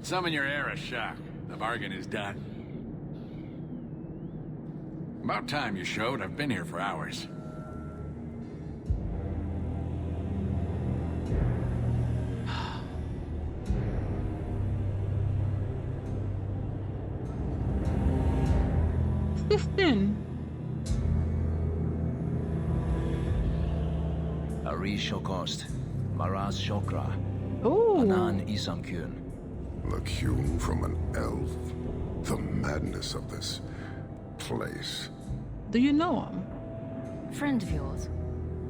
Summon your air of shock. The bargain is done. About time you showed. I've been here for hours. What's this then? Ari Shokost, Maraz Shokra, Ooh. Anan Isamkyun. The Kyun from an elf? The madness of this place. Do you know him? Friend of yours?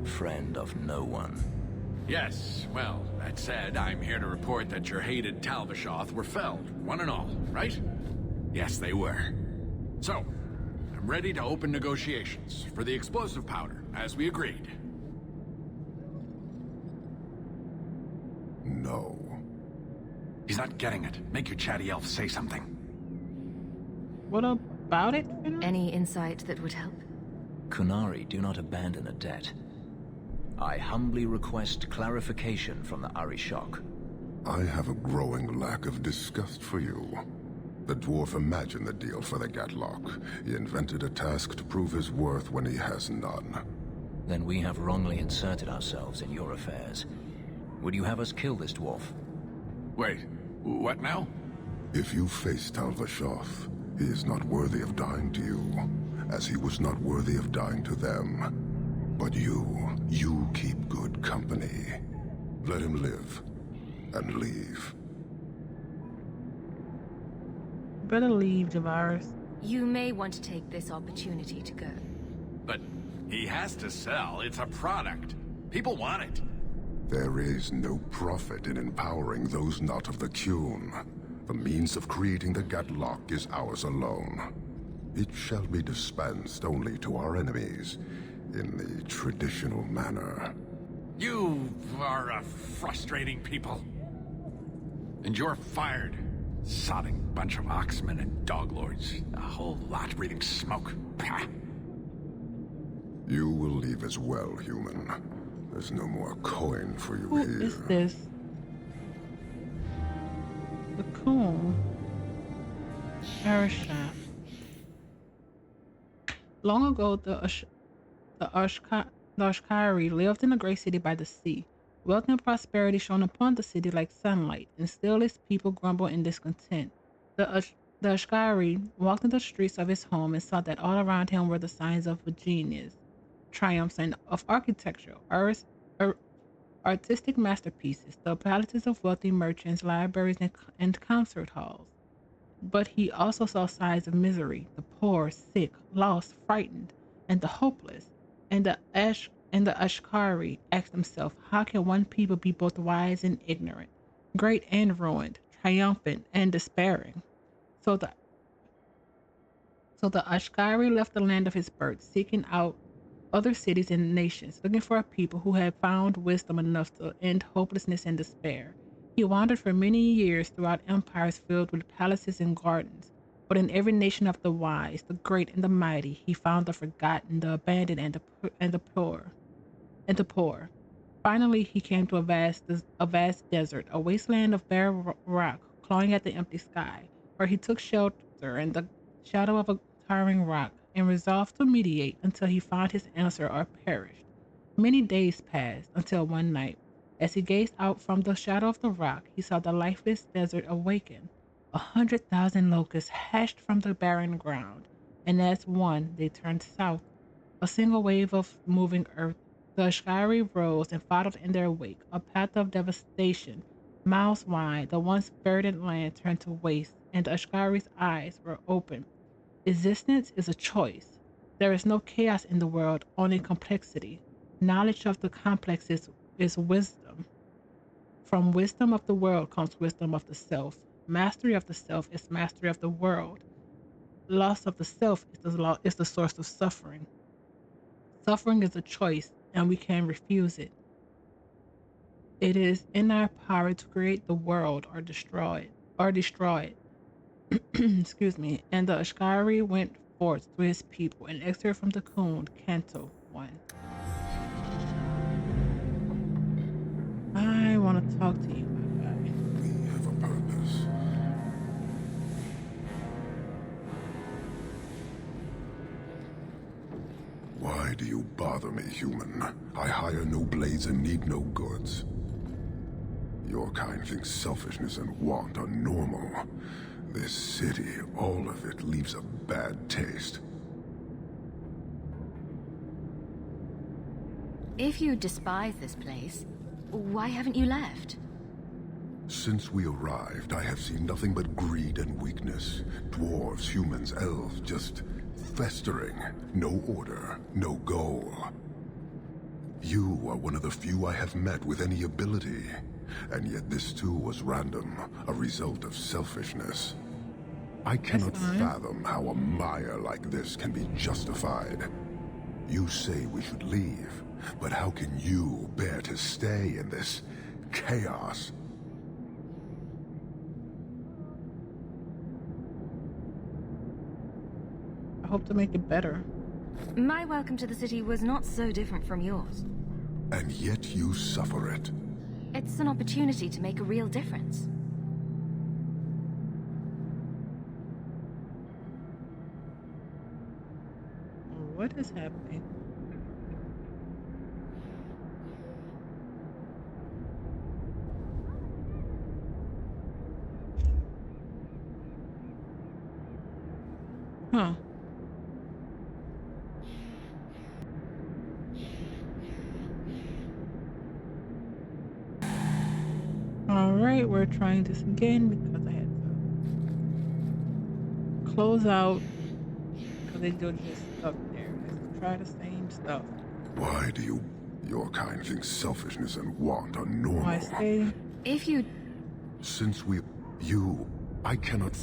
Friend of no one. Yes, well, that said, I'm here to report that your hated Talvishoth were felled, one and all, right? Yes, they were. So, I'm ready to open negotiations for the explosive powder, as we agreed. No. He's not getting it. Make your chatty elf say something. What about it? Any insight that would help? Kunari do not abandon a debt. I humbly request clarification from the Arishok. I have a growing lack of disgust for you. The dwarf imagined the deal for the Gatlock. He invented a task to prove his worth when he has none. Then we have wrongly inserted ourselves in your affairs. Would you have us kill this dwarf? Wait, what now? If you face Talvishoth, he is not worthy of dying to you, as he was not worthy of dying to them. But you keep good company. Let him live, and leave. Better leave, Javaris. You may want to take this opportunity to go. But he has to sell. It's a product. People want it. There is no profit in empowering those not of the Kyun. The means of creating the Gatlock is ours alone. It shall be dispensed only to our enemies, in the traditional manner. You are a frustrating people. And you're fired. Sodding bunch of oxmen and doglords. A whole lot breathing smoke. Pah. You will leave as well, human. There's no more coin for you here. Who is this? The Coon. Arishok. Long ago, the Ashkari lived in a great city by the sea. Wealth and prosperity shone upon the city like sunlight, and still its people grumble in discontent. The Ashkari walked in the streets of his home and saw that all around him were the signs of a genius, triumphs, and of architecture, artistic masterpieces, the palaces of wealthy merchants, libraries, and concert halls. But he also saw signs of misery, the poor, sick, lost, frightened, and the hopeless. And the Ashkari asked himself, how can one people be both wise and ignorant, great and ruined, triumphant and despairing? So the Ashkari left the land of his birth, seeking out other cities and nations, looking for a people who had found wisdom enough to end hopelessness and despair. He wandered for many years throughout empires filled with palaces and gardens, but in every nation of the wise, the great and the mighty, he found the forgotten, the abandoned, and the poor. Finally, he came to a vast desert, a wasteland of bare rock, clawing at the empty sky, where he took shelter in the shadow of a towering rock and resolved to mediate until he found his answer or perished. Many days passed until one night, as he gazed out from the shadow of the rock, he saw the lifeless desert awaken. 100,000 locusts hatched from the barren ground, and as one, they turned south. A single wave of moving earth, the Ashkari rose and followed in their wake, a path of devastation. Miles wide, the once verdant land turned to waste, and the Ashkari's eyes were open. Existence is a choice. There is no chaos in the world, only complexity. Knowledge of the complex is wisdom. From wisdom of the world comes wisdom of the self. Mastery of the self is mastery of the world. Loss of the self is the source of suffering. Suffering is a choice, and we can refuse it. It is in our power to create the world or destroy it. Excuse me. And the Ashkari went forth to his people. An excerpt from the Kun, Canto 1. I want to talk to you, my guy. We have a purpose. Why do you bother me, human? I hire no blades and need no goods. Your kind thinks selfishness and want are normal. This city, all of it, leaves a bad taste. If you despise this place, why haven't you left? Since we arrived, I have seen nothing but greed and weakness. Dwarves, humans, elves, just festering. No order, no goal. You are one of the few I have met with any ability. And yet this too was random, a result of selfishness. I cannot fathom how a mire like this can be justified. You say we should leave, but how can you bear to stay in this chaos? I hope to make it better. My welcome to the city was not so different from yours. And yet you suffer it. It's an opportunity to make a real difference. What is happening? Huh. Alright, we're trying this again because I had to close out because they do just stuck there. Let's try the same stuff. Why do you... Your kind thinks selfishness and want are normal. I say... If you... Since we... I cannot...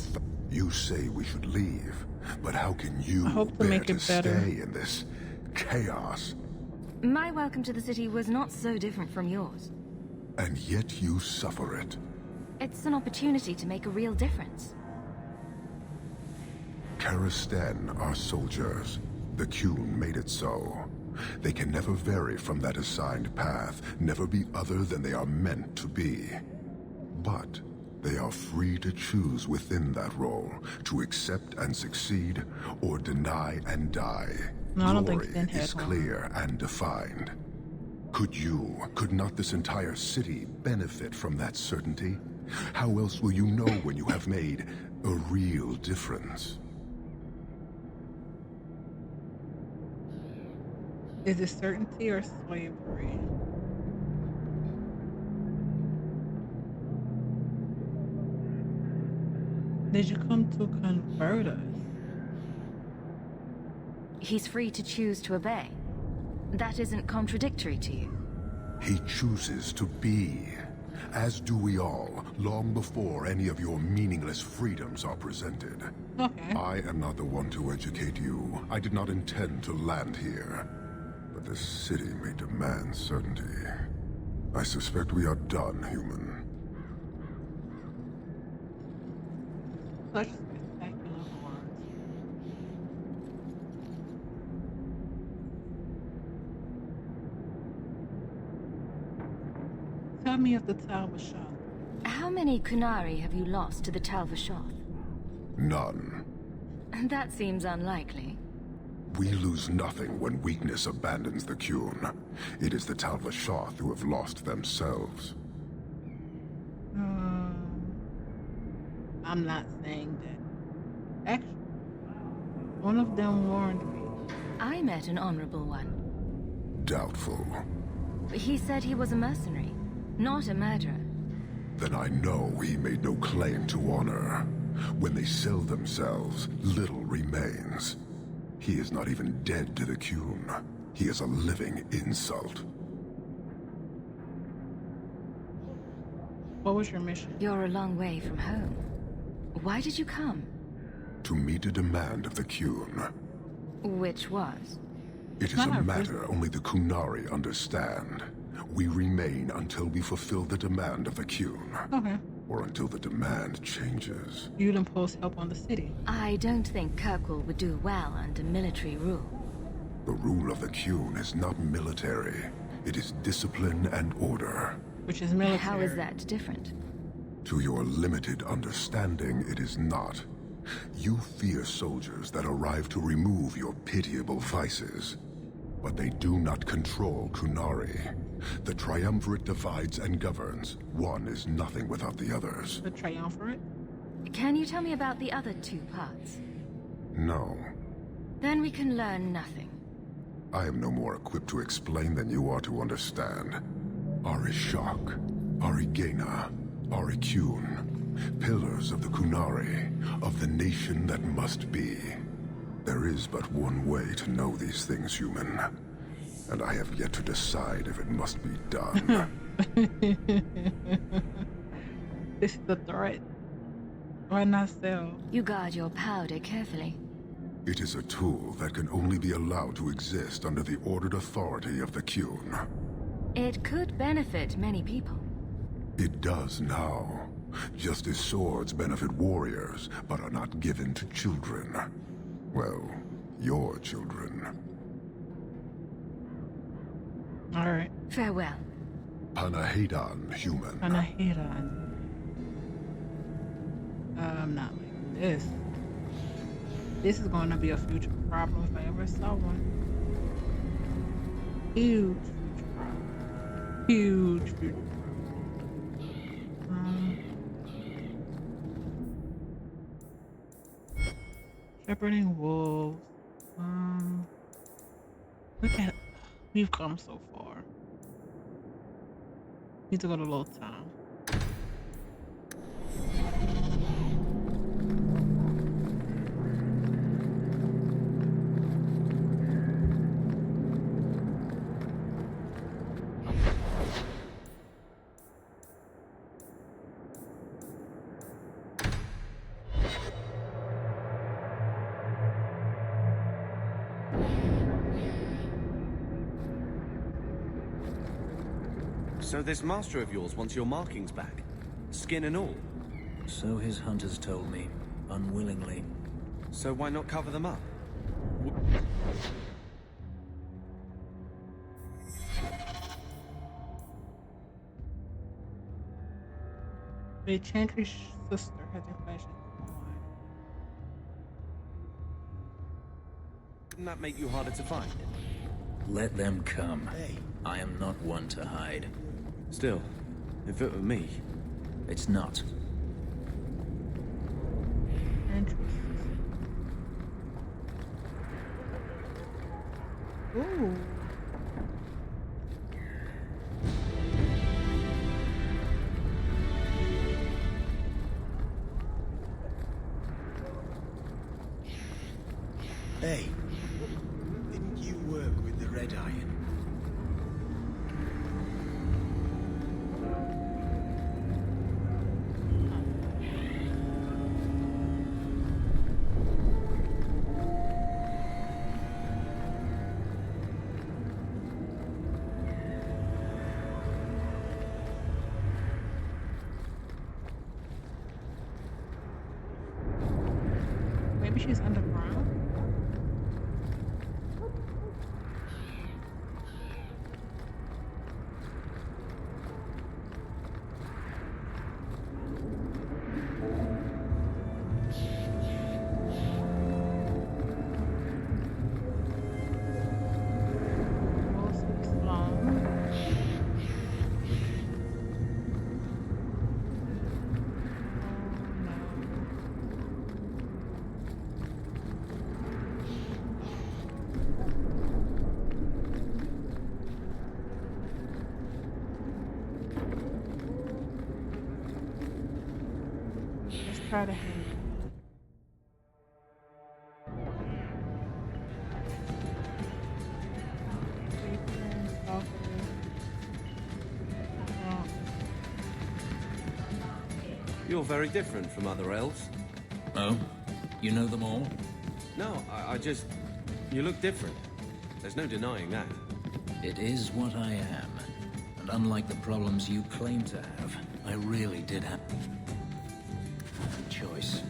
You say we should leave, but how can you bear to stay in this chaos? My welcome to the city was not so different from yours. And yet you suffer it. It's an opportunity to make a real difference. Karastan are soldiers. The Qun made it so. They can never vary from that assigned path, never be other than they are meant to be. But they are free to choose within that role, to accept and succeed, or deny and die. No, I don't think Glory is clear and defined. Could not this entire city benefit from that certainty? How else will you know when you have made a real difference? Is it certainty or slavery? Did you come to convert us? He's free to choose to obey. That isn't contradictory to you. He chooses to be, as do we all, long before any of your meaningless freedoms are presented. Okay. I am not the one to educate you. I did not intend to land here. But this city may demand certainty. I suspect we are done, human. Such spectacular horns. Tell me of the Tal-Vashoth. How many Kunari have you lost to the Tal-Vashoth? None. That seems unlikely. We lose nothing when weakness abandons the Qun. It is the Tal-Vashoth who have lost themselves. I'm not saying that. Actually, one of them warned me. I met an honorable one. Doubtful. He said he was a mercenary, not a murderer. Then I know he made no claim to honor. When they sell themselves, little remains. He is not even dead to the Qun. He is a living insult. What was your mission? You're a long way from home. Why did you come? To meet a demand of the Qun. Which was? It is a matter only the Qunari understand. We remain until we fulfill the demand of the Qun. Okay. Or until the demand changes. You'd impose help on the city. I don't think Kirkwall would do well under military rule. The rule of the Qun is not military. It is discipline and order. Which is military. How is that different? To your limited understanding, it is not. You fear soldiers that arrive to remove your pitiable vices. But they do not control Qunari. The Triumvirate divides and governs. One is nothing without the others. The Triumvirate? Can you tell me about the other two parts? No. Then we can learn nothing. I am no more equipped to explain than you are to understand. Hawke, Gena, Qun, pillars of the Qunari, of the nation that must be. There is but one way to know these things, human. And I have yet to decide if it must be done. This is the threat. Why not so? You guard your powder carefully. It is a tool that can only be allowed to exist under the ordered authority of the Qun. It could benefit many people. It does now. Just as swords benefit warriors, but are not given to children. Well, your children. Alright. Farewell. Panahedan, human. Panahedan. Not like this. This is going to be a future problem if I ever saw one. Huge future problem. Huge future problem. Shepherding wolves. Look at it. We've come so far. Need to go to Low Town. So this master of yours wants your markings back? Skin and all? So his hunters told me, unwillingly. So why not cover them up? The Chankri's sister has information. Wouldn't that make you harder to find? Let them come. Hey. I am not one to hide. Still, if it were me... It's not. Ooh. Hey, didn't you work with the Red Iron? Maybe she's underground. Try to hang. You're very different from other elves. Oh? You know them all? No, I just... You look different. There's no denying that. It is what I am. And unlike the problems you claim to have, I really did have a choice.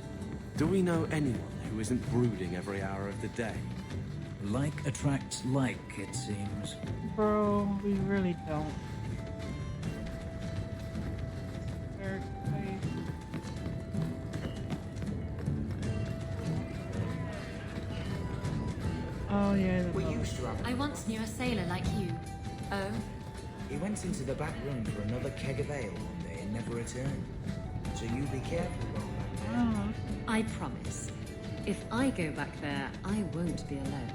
Do we know anyone who isn't brooding every hour of the day? Like attracts like, it seems. Bro, we really don't. Third place. Oh yeah. We used to have. I once knew a sailor like you. Oh? He went into the back room for another keg of ale one day and never returned. So you be careful going back there. Oh. I promise. If I go back there, I won't be alone.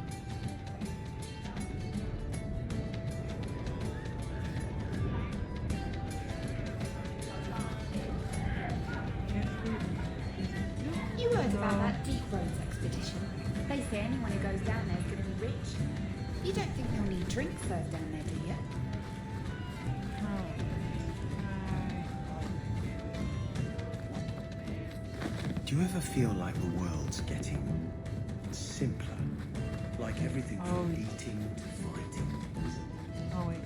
You heard about that Deep Roads expedition? They say anyone who goes down there is going to be rich. You don't think they'll need drink served down there, do you? Do you ever feel like the world's getting simpler? Like everything from eating to fighting? Oh wait.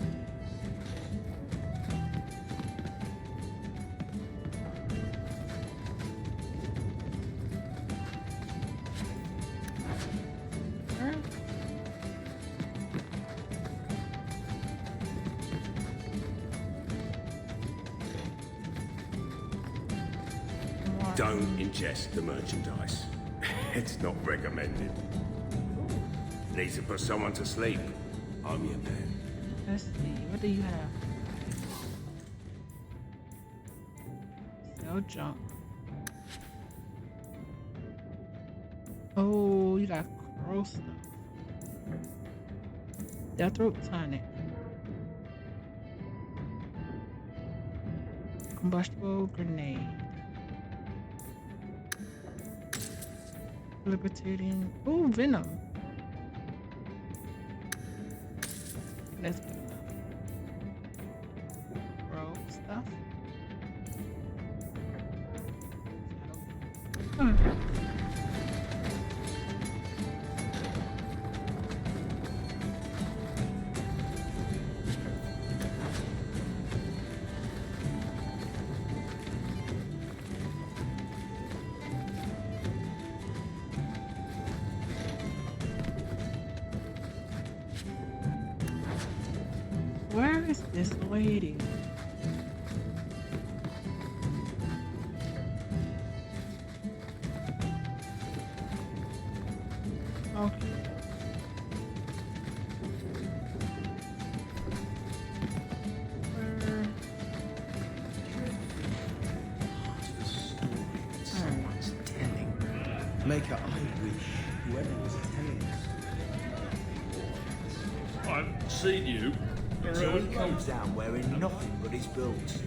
Don't ingest the merchandise. It's not recommended. Needs to put someone to sleep. I'm your man. Let's see. What do you have? Sell junk. Oh, you got crow stuff. Deathroot tonic. Combustible grenade. Liberating. Ooh, venom. That's good enough. Bro stuff. Where is this lady? Okay. Someone's telling. Maker, I wish whoever was telling us. I've seen you. So he comes down wearing nothing but his boots.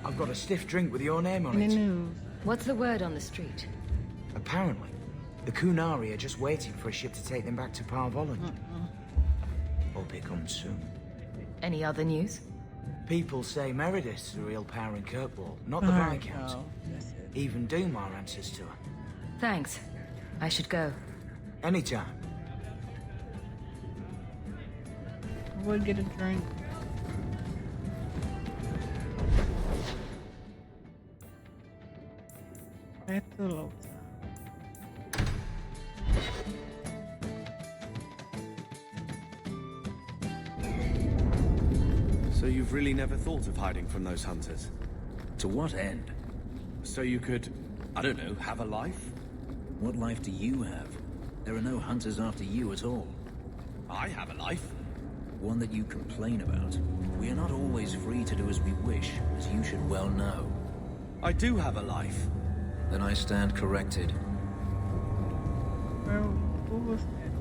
I've got a stiff drink with your name on it. What's the word on the street? Apparently, the Kunari are just waiting for a ship to take them back to Parvoland. Hope it comes soon. Any other news? People say Meredith's the real power in Kirkwall, not the Viscount. Even Doom are answers to her. Thanks. I should go. Anytime. We'll get a drink. Back to the low time. So you've really never thought of hiding from those hunters? To what end? So you could, I don't know, have a life? What life do you have? There are no hunters after you at all. I have a life. One that you complain about. We are not always free to do as we wish, as you should well know. I do have a life. Then I stand corrected. Well, what was that?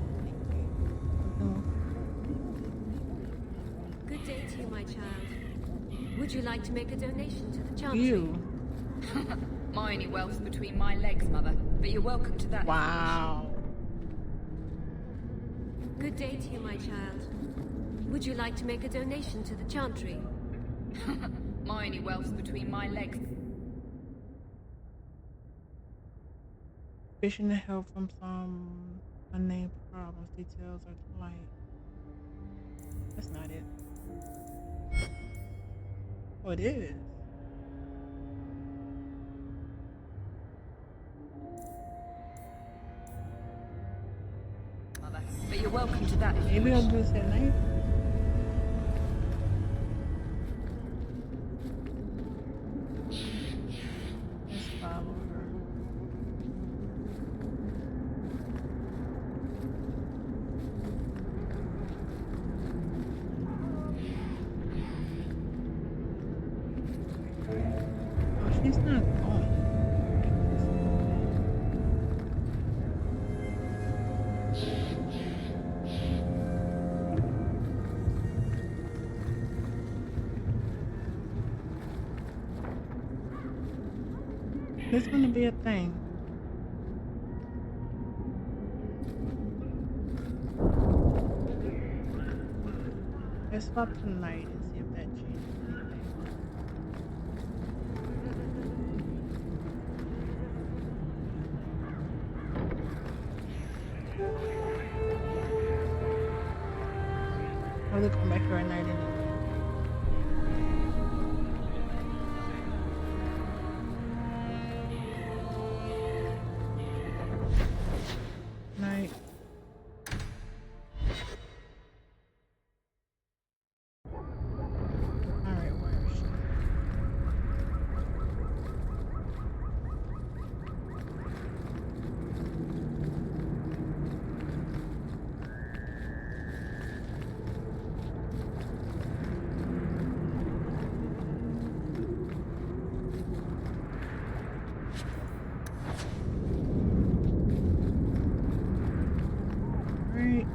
Good day to you, my child. Would you like to make a donation to the Chantry? You. My only wealth's between my legs, Mother, but you're welcome to that. Wow. Good day to you, my child. Would you like to make a donation to the Chantry? My only wealth's between my legs. Fishing to help from some unnamed problems. Details are light. That's not it. Oh, it is. But you're welcome to that. Maybe I'll do this at night. Let's follow her. Oh, she's not going. There's gonna be a thing. Let's swap tonight and see if that changes anything. I'll come back here at night anyway. Night. Alright, where is she? Right.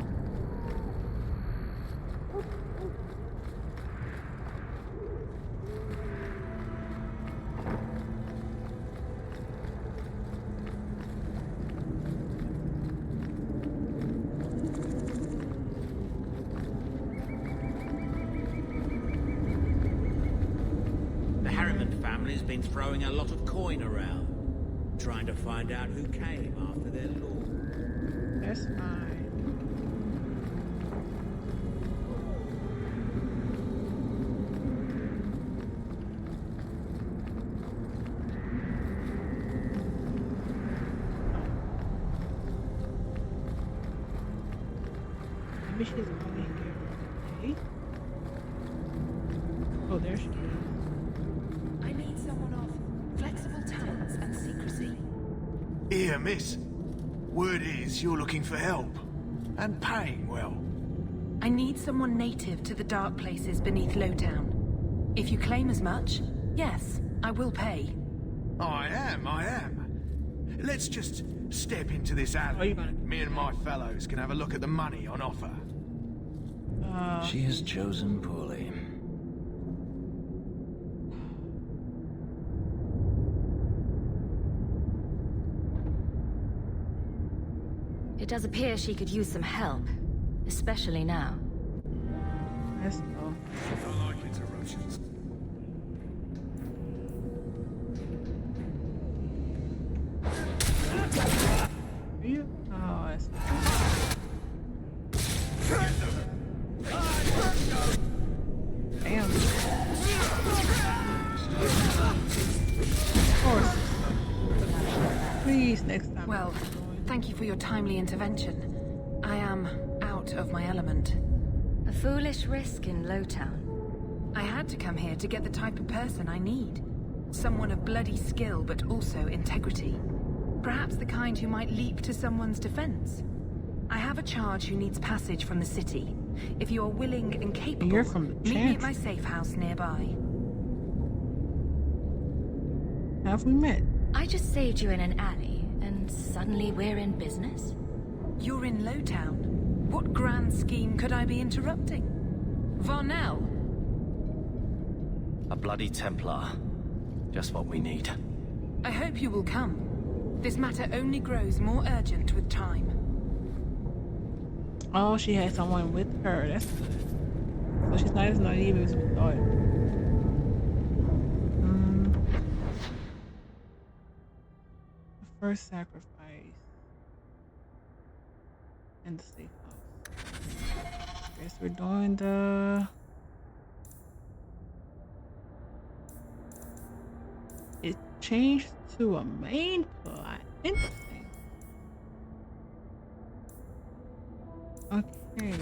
The Harriman family's been throwing a lot of coin around, trying to find out who came after their lord. That's fine. Maybe she's only here. Hey? Oh, there she is. I need someone of flexible talents and secrecy. Here, miss. Word is you're looking for help. And paying well. I need someone native to the dark places beneath Lowtown. If you claim as much, yes, I will pay. I am. Let's just step into this alley. Me and my fellows can have a look at the money on offer. She has chosen poorly. It does appear she could use some help, especially now. Let's go. I like interruptions. Are you? Oh, I see. Damn. Of course. Please, next time. Well, thank you for your timely intervention. I am out of my element. A foolish risk in Lowtown. I had to come here to get the type of person I need. Someone of bloody skill, but also integrity. Perhaps the kind who might leap to someone's defense. I have a charge who needs passage from the city. If you are willing and capable, You're from the meet me at my safe house nearby. Have we met? I just saved you in an alley, and suddenly we're in business? You're in Lowtown. What grand scheme could I be interrupting? Varnell? A bloody Templar. Just what we need. I hope you will come. This matter only grows more urgent with time. Oh, she had someone with her. That's good. So she's not as naive as we thought. The first sacrifice. in the safe house. Guess we're doing the... It changed to a main plot. Interesting. Okay.